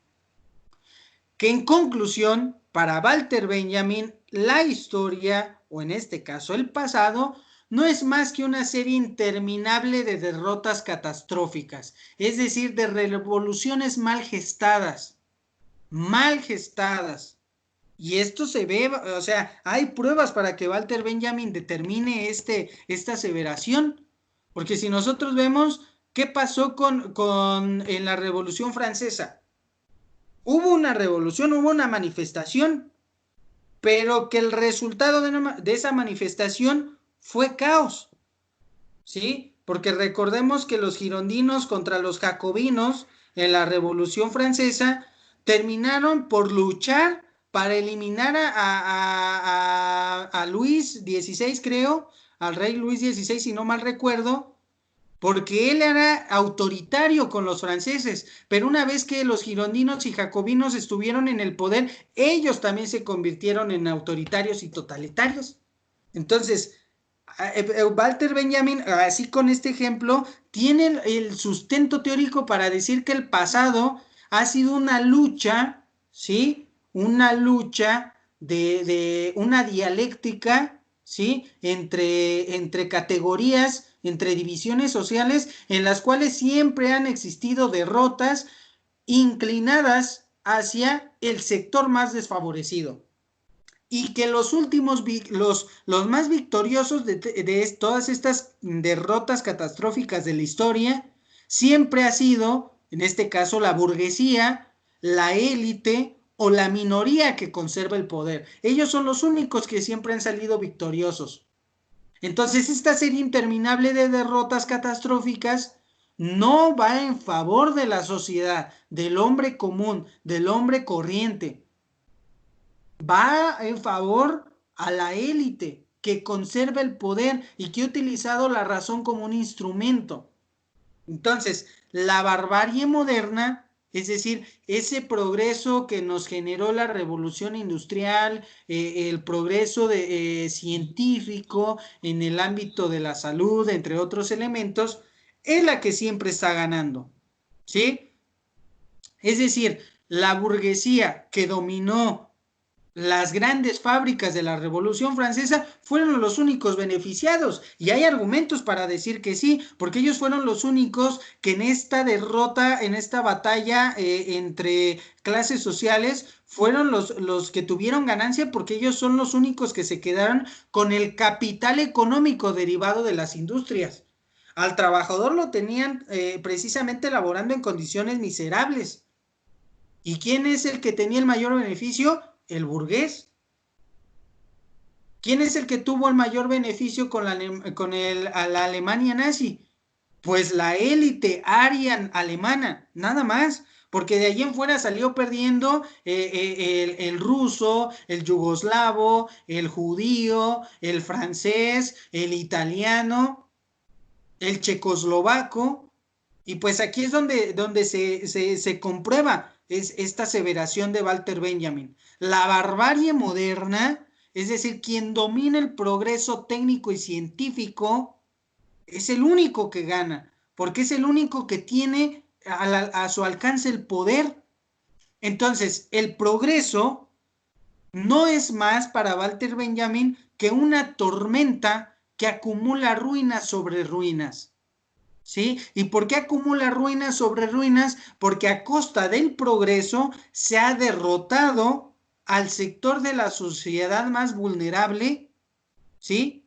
Que en conclusión, para Walter Benjamin, la historia, o en este caso el pasado, no es más que una serie interminable de derrotas catastróficas, es decir, de revoluciones mal gestadas, mal gestadas. Y esto se ve, o sea, hay pruebas para que Walter Benjamin determine esta aseveración. Porque si nosotros vemos qué pasó en la Revolución Francesa, hubo una revolución, hubo una manifestación, pero que el resultado de esa manifestación fue caos, ¿sí? Porque recordemos que los girondinos contra los jacobinos en la Revolución Francesa terminaron por luchar para eliminar a Luis XVI, creo, al rey Luis XVI, si no mal recuerdo, porque él era autoritario con los franceses, pero una vez que los girondinos y jacobinos estuvieron en el poder, ellos también se convirtieron en autoritarios y totalitarios. Entonces, Walter Benjamin, así con este ejemplo, tiene el sustento teórico para decir que el pasado ha sido una lucha, ¿sí? Una lucha de una dialéctica, ¿sí? Entre categorías, entre divisiones sociales, en las cuales siempre han existido derrotas inclinadas hacia el sector más desfavorecido. Y que los últimos, los más victoriosos de todas estas derrotas catastróficas de la historia, siempre ha sido, en este caso, la burguesía, la élite o la minoría que conserva el poder. Ellos son los únicos que siempre han salido victoriosos. Entonces, esta serie interminable de derrotas catastróficas no va en favor de la sociedad, del hombre común, del hombre corriente. Va en favor a la élite que conserva el poder y que ha utilizado la razón como un instrumento. Entonces, la barbarie moderna, es decir, ese progreso que nos generó la revolución industrial, el progreso científico en el ámbito de la salud, entre otros elementos, es la que siempre está ganando, ¿sí? Es decir, la burguesía que dominó las grandes fábricas de la Revolución Francesa fueron los únicos beneficiados, y hay argumentos para decir que sí, porque ellos fueron los únicos que en esta derrota, en esta batalla entre clases sociales, fueron los que tuvieron ganancia, porque ellos son los únicos que se quedaron con el capital económico derivado de las industrias. Al trabajador lo tenían precisamente laborando en condiciones miserables. ¿Y quién es el que tenía el mayor beneficio? El burgués. ¿Quién es el que tuvo el mayor beneficio con la Alemania nazi? Pues la élite aria alemana, nada más, porque de allí en fuera salió perdiendo el ruso, el yugoslavo, el judío, el francés, el italiano, el checoslovaco, y pues aquí es donde se comprueba esta aseveración de Walter Benjamin. La barbarie moderna Es decir, quien domina el progreso técnico y científico es el único que gana, porque es el único que tiene a su alcance el poder. Entonces, el progreso no es más para Walter Benjamin que una tormenta que acumula ruinas sobre ruinas. ¿Sí? ¿Y por qué acumula ruinas sobre ruinas? Porque a costa del progreso se ha derrotado al sector de la sociedad más vulnerable, ¿sí?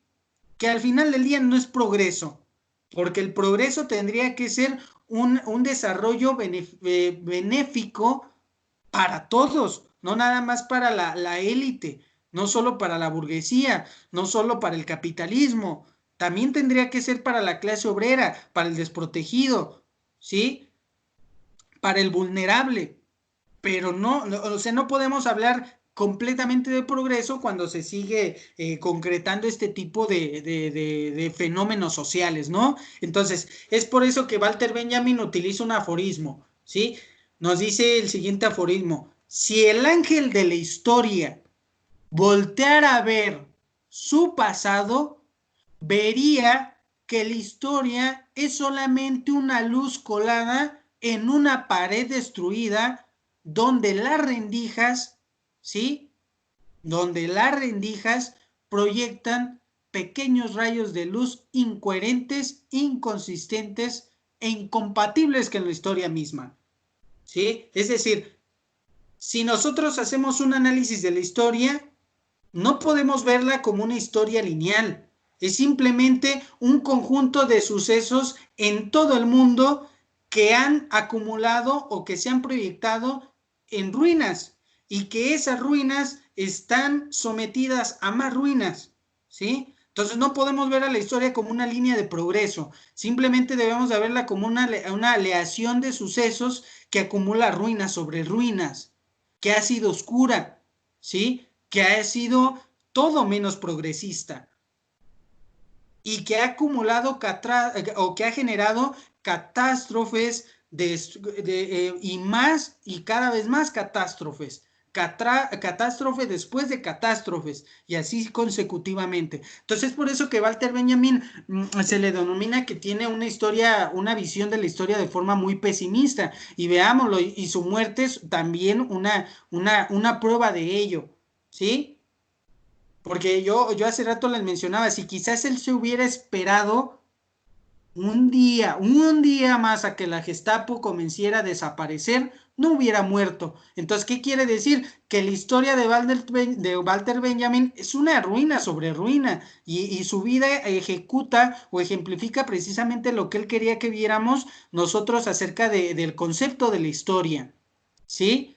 Que al final del día no es progreso, porque el progreso tendría que ser un desarrollo benéfico para todos, no nada más para la élite, no solo para la burguesía, no solo para el capitalismo, también tendría que ser para la clase obrera, para el desprotegido, ¿sí? Para el vulnerable, pero no, o sea, no podemos hablar completamente de progreso cuando se sigue concretando este tipo de fenómenos sociales, ¿no? Entonces, es por eso que Walter Benjamin utiliza un aforismo, ¿sí? Nos dice el siguiente aforismo: si el ángel de la historia volteara a ver su pasado, vería que la historia es solamente una luz colada en una pared destruida donde las rendijas, ¿sí? Donde las rendijas proyectan pequeños rayos de luz incoherentes, inconsistentes e incompatibles con la historia misma, ¿sí? Es decir, si nosotros hacemos un análisis de la historia, no podemos verla como una historia lineal. Es simplemente un conjunto de sucesos en todo el mundo que han acumulado o que se han proyectado en ruinas y que esas ruinas están sometidas a más ruinas, ¿sí? Entonces no podemos ver a la historia como una línea de progreso, simplemente debemos de verla como una aleación de sucesos que acumula ruinas sobre ruinas, que ha sido oscura, ¿sí? Que ha sido todo menos progresista y que ha acumulado o que ha generado catástrofes y más y cada vez más catástrofes. Catástrofe después de catástrofes y así consecutivamente. Entonces es por eso que Walter Benjamin se le denomina que tiene una historia, una visión de la historia de forma muy pesimista, y veámoslo, y su muerte es también una prueba de ello, ¿sí? Porque yo hace rato les mencionaba, si quizás él se hubiera esperado un día más a que la Gestapo comenzara a desaparecer, no hubiera muerto. Entonces, ¿qué quiere decir? Que la historia de Walter Benjamin es una ruina sobre ruina, y su vida ejecuta o ejemplifica precisamente lo que él quería que viéramos nosotros acerca del concepto de la historia, ¿sí?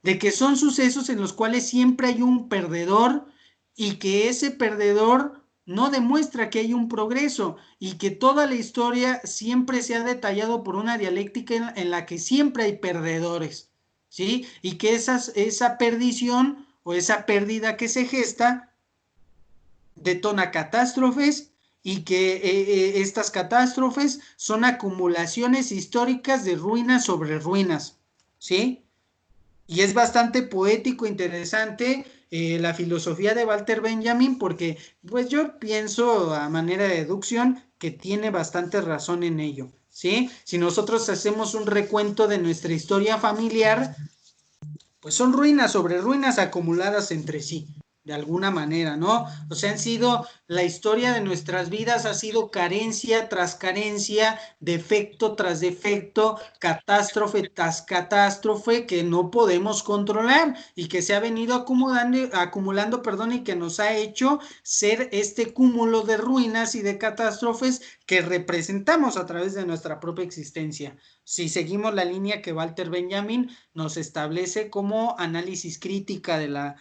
De que son sucesos en los cuales siempre hay un perdedor y que ese perdedor no demuestra que hay un progreso, y que toda la historia siempre se ha detallado por una dialéctica en la que siempre hay perdedores, ¿sí? Y que esa perdición o esa pérdida que se gesta detona catástrofes, y que estas catástrofes son acumulaciones históricas de ruinas sobre ruinas, ¿sí? Y es bastante poético, interesante la filosofía de Walter Benjamin, porque pues yo pienso a manera de deducción que tiene bastante razón en ello, ¿sí? Si nosotros hacemos un recuento de nuestra historia familiar, pues son ruinas sobre ruinas acumuladas entre sí, de alguna manera, ¿no? O sea, la historia de nuestras vidas ha sido carencia tras carencia, defecto tras defecto, catástrofe tras catástrofe que no podemos controlar y que se ha venido acumulando, perdón, y que nos ha hecho ser este cúmulo de ruinas y de catástrofes que representamos a través de nuestra propia existencia. Si seguimos la línea que Walter Benjamin nos establece como análisis crítica de la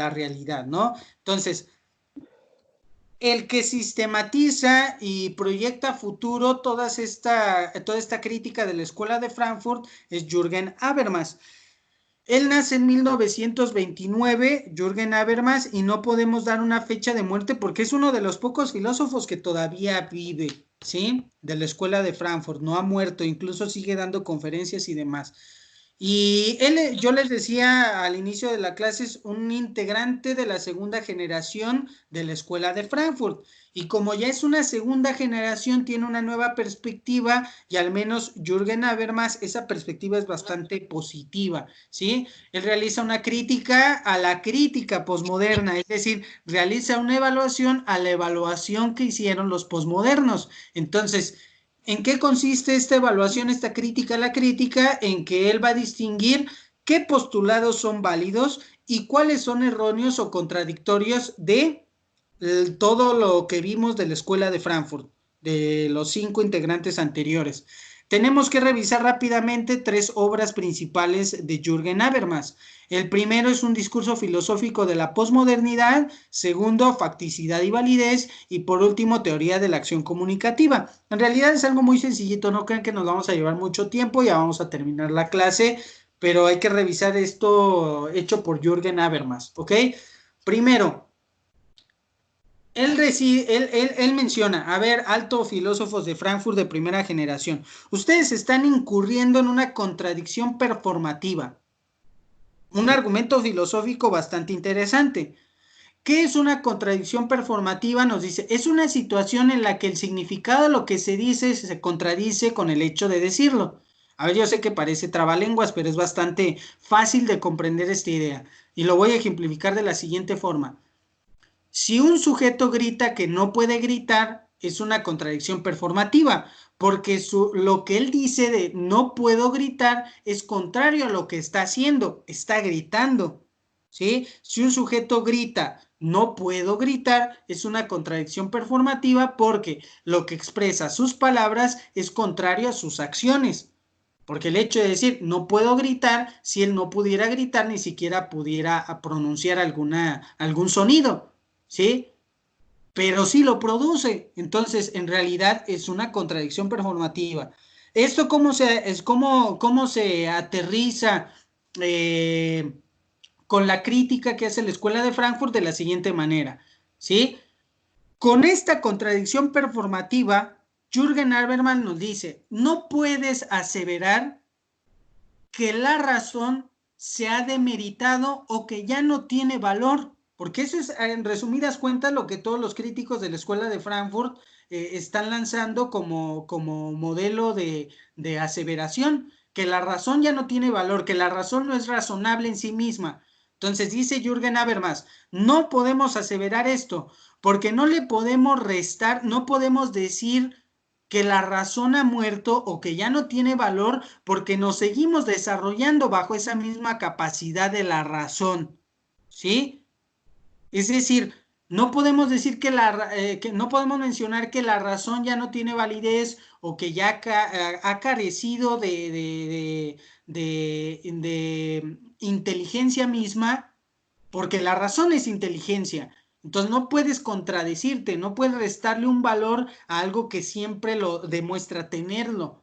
realidad, ¿no? Entonces, el que sistematiza y proyecta futuro toda esta crítica de la Escuela de Frankfurt es Jürgen Habermas. Él nace en 1929, Jürgen Habermas, y no podemos dar una fecha de muerte porque es uno de los pocos filósofos que todavía vive, ¿sí? De la Escuela de Frankfurt, no ha muerto, incluso sigue dando conferencias y demás. Y yo les decía al inicio de la clase, es un integrante de la segunda generación de la Escuela de Frankfurt. Y como ya es una segunda generación, tiene una nueva perspectiva y al menos Jürgen Habermas, esa perspectiva es bastante positiva, ¿sí? Él realiza una crítica a la crítica posmoderna, es decir, realiza una evaluación a la evaluación que hicieron los posmodernos. Entonces, ¿en qué consiste esta evaluación, esta crítica a la crítica? En que él va a distinguir qué postulados son válidos y cuáles son erróneos o contradictorios de todo lo que vimos de la Escuela de Frankfurt, de los 5 integrantes anteriores. Tenemos que revisar rápidamente 3 obras principales de Jürgen Habermas. El primero es un discurso filosófico de la posmodernidad, segundo, facticidad y validez, y por último, teoría de la acción comunicativa. En realidad es algo muy sencillito, no crean que nos vamos a llevar mucho tiempo, ya vamos a terminar la clase, pero hay que revisar esto hecho por Jürgen Habermas, ¿ok? Primero, él menciona, a ver, alto filósofos de Frankfurt de primera generación, ustedes están incurriendo en una contradicción performativa, un argumento filosófico bastante interesante. ¿Qué es una contradicción performativa? Nos dice, es una situación en la que el significado de lo que se dice se contradice con el hecho de decirlo. A ver, yo sé que parece trabalenguas, pero es bastante fácil de comprender esta idea. Y lo voy a ejemplificar de la siguiente forma. Si un sujeto grita que no puede gritar, es una contradicción performativa, porque lo que él dice de no puedo gritar es contrario a lo que está haciendo, está gritando, ¿sí? Si un sujeto grita no puedo gritar, es una contradicción performativa porque lo que expresa sus palabras es contrario a sus acciones. Porque el hecho de decir no puedo gritar, si él no pudiera gritar, ni siquiera pudiera pronunciar algún sonido, ¿sí? Pero sí lo produce. Entonces, en realidad es una contradicción performativa. ¿Esto cómo se aterriza con la crítica que hace la Escuela de Frankfurt de la siguiente manera? ¿Sí? Con esta contradicción performativa, Jürgen Habermas nos dice, no puedes aseverar que la razón se ha demeritado o que ya no tiene valor, porque eso es, en resumidas cuentas, lo que todos los críticos de la Escuela de Frankfurt están lanzando como modelo de aseveración, que la razón ya no tiene valor, que la razón no es razonable en sí misma. Entonces dice Jürgen Habermas, no podemos aseverar esto, porque no le podemos restar, no podemos decir que la razón ha muerto o que ya no tiene valor porque nos seguimos desarrollando bajo esa misma capacidad de la razón, ¿sí? Es decir, no podemos decir que no podemos mencionar que la razón ya no tiene validez o que ya ha carecido de inteligencia misma, porque la razón es inteligencia. Entonces no puedes contradecirte, no puedes restarle un valor a algo que siempre lo demuestra tenerlo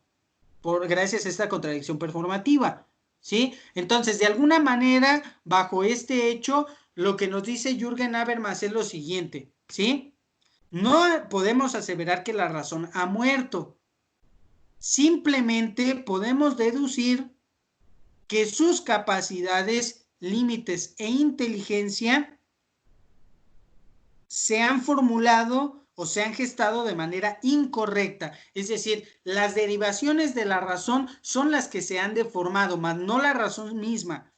gracias a esta contradicción performativa, ¿sí? Entonces, de alguna manera, bajo este hecho, lo que nos dice Jürgen Habermas es lo siguiente, ¿sí? No podemos aseverar que la razón ha muerto. Simplemente podemos deducir que sus capacidades, límites e inteligencia se han formulado o se han gestado de manera incorrecta. Es decir, las derivaciones de la razón son las que se han deformado, más no la razón misma.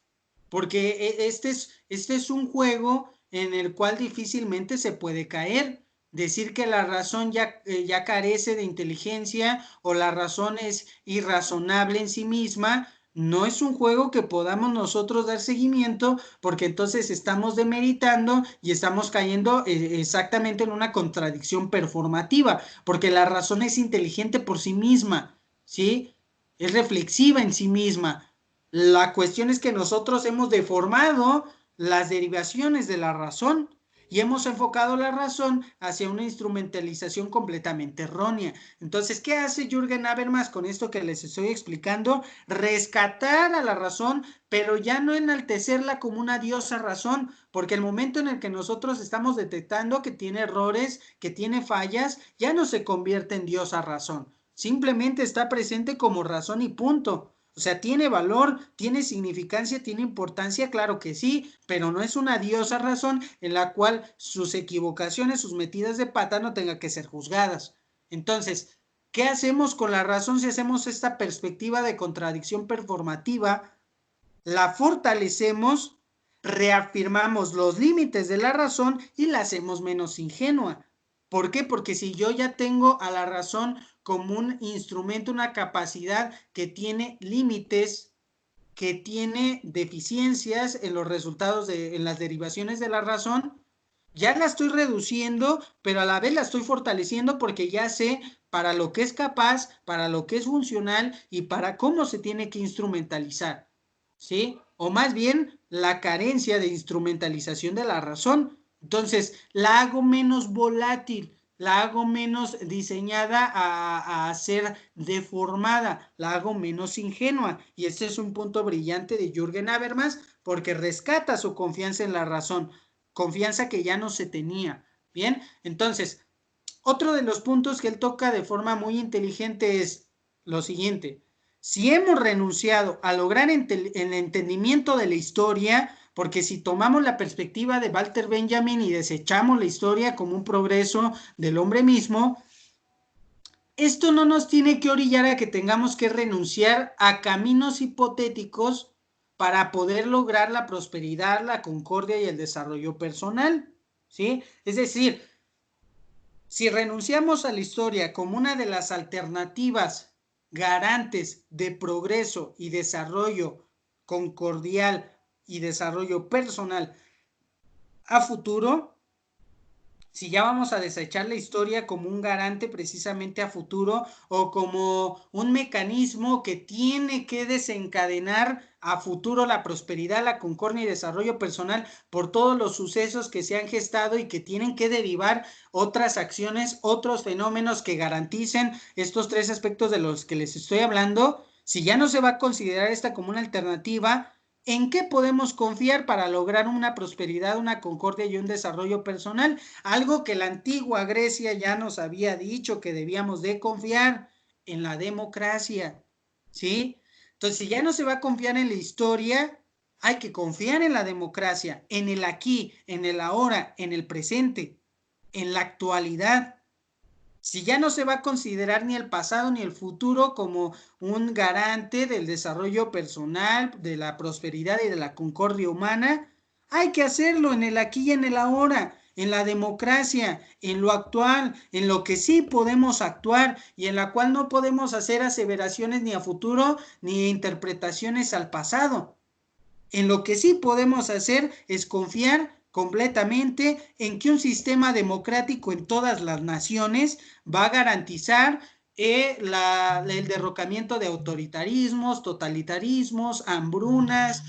Porque este es un juego en el cual difícilmente se puede caer. Decir que la razón ya carece de inteligencia o la razón es irrazonable en sí misma, no es un juego que podamos nosotros dar seguimiento porque entonces estamos demeritando y estamos cayendo exactamente en una contradicción performativa, porque la razón es inteligente por sí misma, ¿sí? Es reflexiva en sí misma. La cuestión es que nosotros hemos deformado las derivaciones de la razón y hemos enfocado la razón hacia una instrumentalización completamente errónea. Entonces, ¿qué hace Jürgen Habermas con esto que les estoy explicando? Rescatar a la razón, pero ya no enaltecerla como una diosa razón, porque el momento en el que nosotros estamos detectando que tiene errores, que tiene fallas, ya no se convierte en diosa razón. Simplemente está presente como razón y punto. O sea, ¿tiene valor, tiene significancia, tiene importancia? Claro que sí, pero no es una diosa razón en la cual sus equivocaciones, sus metidas de pata no tengan que ser juzgadas. Entonces, ¿qué hacemos con la razón si hacemos esta perspectiva de contradicción performativa? La fortalecemos, reafirmamos los límites de la razón y la hacemos menos ingenua. ¿Por qué? Porque si yo ya tengo a la razón como un instrumento, una capacidad que tiene límites, que tiene deficiencias en los resultados, en las derivaciones de la razón, ya la estoy reduciendo, pero a la vez la estoy fortaleciendo porque ya sé para lo que es capaz, para lo que es funcional y para cómo se tiene que instrumentalizar, ¿sí? O más bien la carencia de instrumentalización de la razón. Entonces, la hago menos volátil, la hago menos diseñada a ser deformada, la hago menos ingenua. Y este es un punto brillante de Jürgen Habermas porque rescata su confianza en la razón, confianza que ya no se tenía. Bien, entonces, otro de los puntos que él toca de forma muy inteligente es lo siguiente. Si hemos renunciado a lograr el entendimiento de la historia, porque si tomamos la perspectiva de Walter Benjamin y desechamos la historia como un progreso del hombre mismo, esto no nos tiene que orillar a que tengamos que renunciar a caminos hipotéticos para poder lograr la prosperidad, la concordia y el desarrollo personal, ¿sí? Es decir, si renunciamos a la historia como una de las alternativas garantes de progreso y desarrollo concordial y desarrollo personal a futuro, si ya vamos a desechar la historia como un garante precisamente a futuro o como un mecanismo que tiene que desencadenar a futuro la prosperidad, la concordia y desarrollo personal por todos los sucesos que se han gestado y que tienen que derivar otras acciones, otros fenómenos que garanticen estos tres aspectos de los que les estoy hablando, si ya no se va a considerar esta como una alternativa, ¿en qué podemos confiar para lograr una prosperidad, una concordia y un desarrollo personal? Algo que la antigua Grecia ya nos había dicho que debíamos de confiar en la democracia, ¿sí? Entonces, si ya no se va a confiar en la historia, hay que confiar en la democracia, en el aquí, en el ahora, en el presente, en la actualidad. Si ya no se va a considerar ni el pasado ni el futuro como un garante del desarrollo personal, de la prosperidad y de la concordia humana, hay que hacerlo en el aquí y en el ahora, en la democracia, en lo actual, en lo que sí podemos actuar y en la cual no podemos hacer aseveraciones ni a futuro ni interpretaciones al pasado. En lo que sí podemos hacer es confiar completamente en que un sistema democrático en todas las naciones va a garantizar el derrocamiento de autoritarismos, totalitarismos, hambrunas,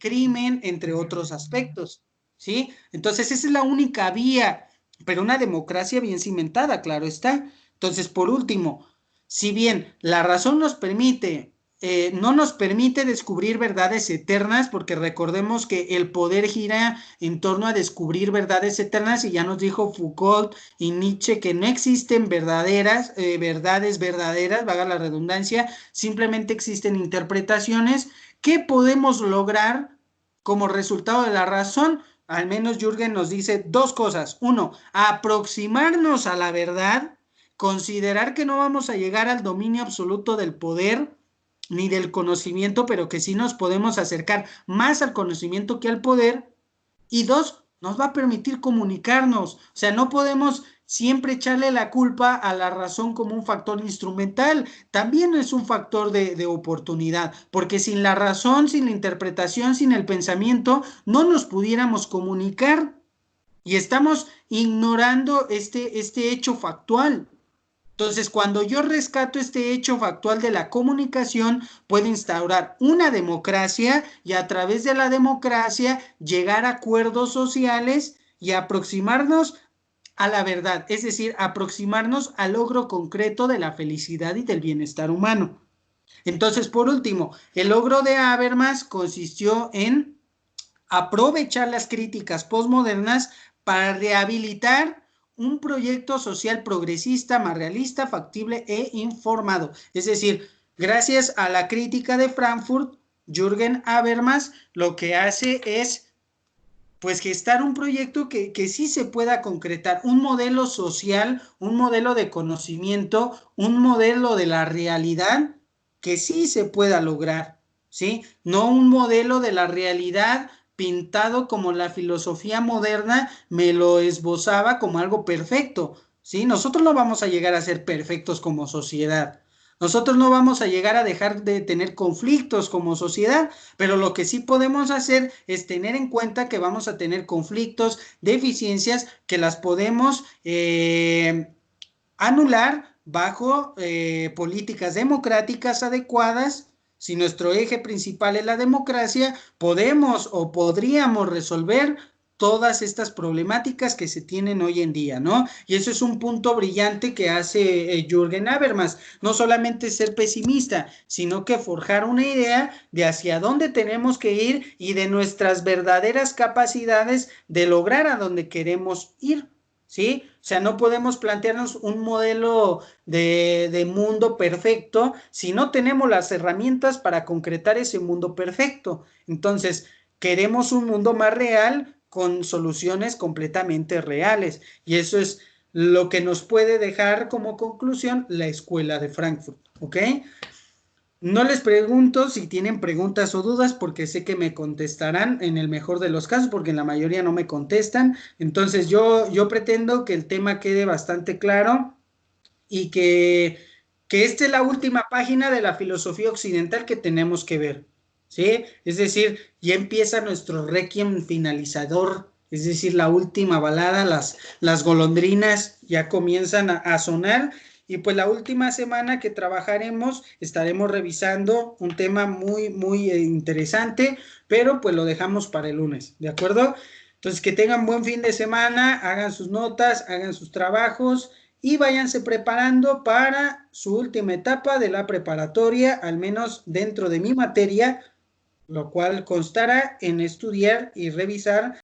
crimen, entre otros aspectos, ¿sí? Entonces esa es la única vía, pero una democracia bien cimentada, claro está. Entonces, por último, si bien la razón nos permite no nos permite descubrir verdades eternas, porque recordemos que el poder gira en torno a descubrir verdades eternas, y ya nos dijo Foucault y Nietzsche que no existen verdades verdaderas, valga la redundancia, simplemente existen interpretaciones que podemos lograr como resultado de la razón. Al menos Jürgen nos dice dos cosas. Uno, aproximarnos a la verdad, considerar que no vamos a llegar al dominio absoluto del poder, ni del conocimiento, pero que sí nos podemos acercar más al conocimiento que al poder. Y dos, nos va a permitir comunicarnos. O sea, no podemos siempre echarle la culpa a la razón como un factor instrumental. También es un factor de oportunidad, porque sin la razón, sin la interpretación, sin el pensamiento, no nos pudiéramos comunicar. Y estamos ignorando este hecho factual. Entonces, cuando yo rescato este hecho factual de la comunicación, puedo instaurar una democracia y a través de la democracia llegar a acuerdos sociales y aproximarnos a la verdad, es decir, aproximarnos al logro concreto de la felicidad y del bienestar humano. Entonces, por último, el logro de Habermas consistió en aprovechar las críticas postmodernas para rehabilitar un proyecto social progresista, más realista, factible e informado. Es decir, gracias a la crítica de Frankfurt, Jürgen Habermas lo que hace es pues gestar un proyecto que sí se pueda concretar, un modelo social, un modelo de conocimiento, un modelo de la realidad que sí se pueda lograr, ¿sí? No un modelo de la realidad pintado como la filosofía moderna me lo esbozaba como algo perfecto, ¿sí? Nosotros no vamos a llegar a ser perfectos como sociedad. Nosotros no vamos a llegar a dejar de tener conflictos como sociedad, pero lo que sí podemos hacer es tener en cuenta que vamos a tener conflictos, deficiencias, que las podemos anular bajo políticas democráticas adecuadas. Si nuestro eje principal es la democracia, podemos o podríamos resolver todas estas problemáticas que se tienen hoy en día, ¿no? Y eso es un punto brillante que hace Jürgen Habermas, no solamente ser pesimista, sino que forjar una idea de hacia dónde tenemos que ir y de nuestras verdaderas capacidades de lograr a donde queremos ir, ¿sí? O sea, no podemos plantearnos un modelo de mundo perfecto si no tenemos las herramientas para concretar ese mundo perfecto. Entonces, queremos un mundo más real con soluciones completamente reales. Y eso es lo que nos puede dejar como conclusión la escuela de Frankfurt, ¿ok? No les pregunto si tienen preguntas o dudas porque sé que me contestarán en el mejor de los casos porque en la mayoría no me contestan. Entonces yo pretendo que el tema quede bastante claro y que esta es la última página de la filosofía occidental que tenemos que ver, ¿sí? Es decir, ya empieza nuestro requiem finalizador, es decir, la última balada, las golondrinas ya comienzan a sonar y pues la última semana que trabajaremos estaremos revisando un tema muy interesante, pero pues lo dejamos para el lunes, ¿de acuerdo? Entonces que tengan buen fin de semana, hagan sus notas, hagan sus trabajos y váyanse preparando para su última etapa de la preparatoria, al menos dentro de mi materia, lo cual constará en estudiar y revisar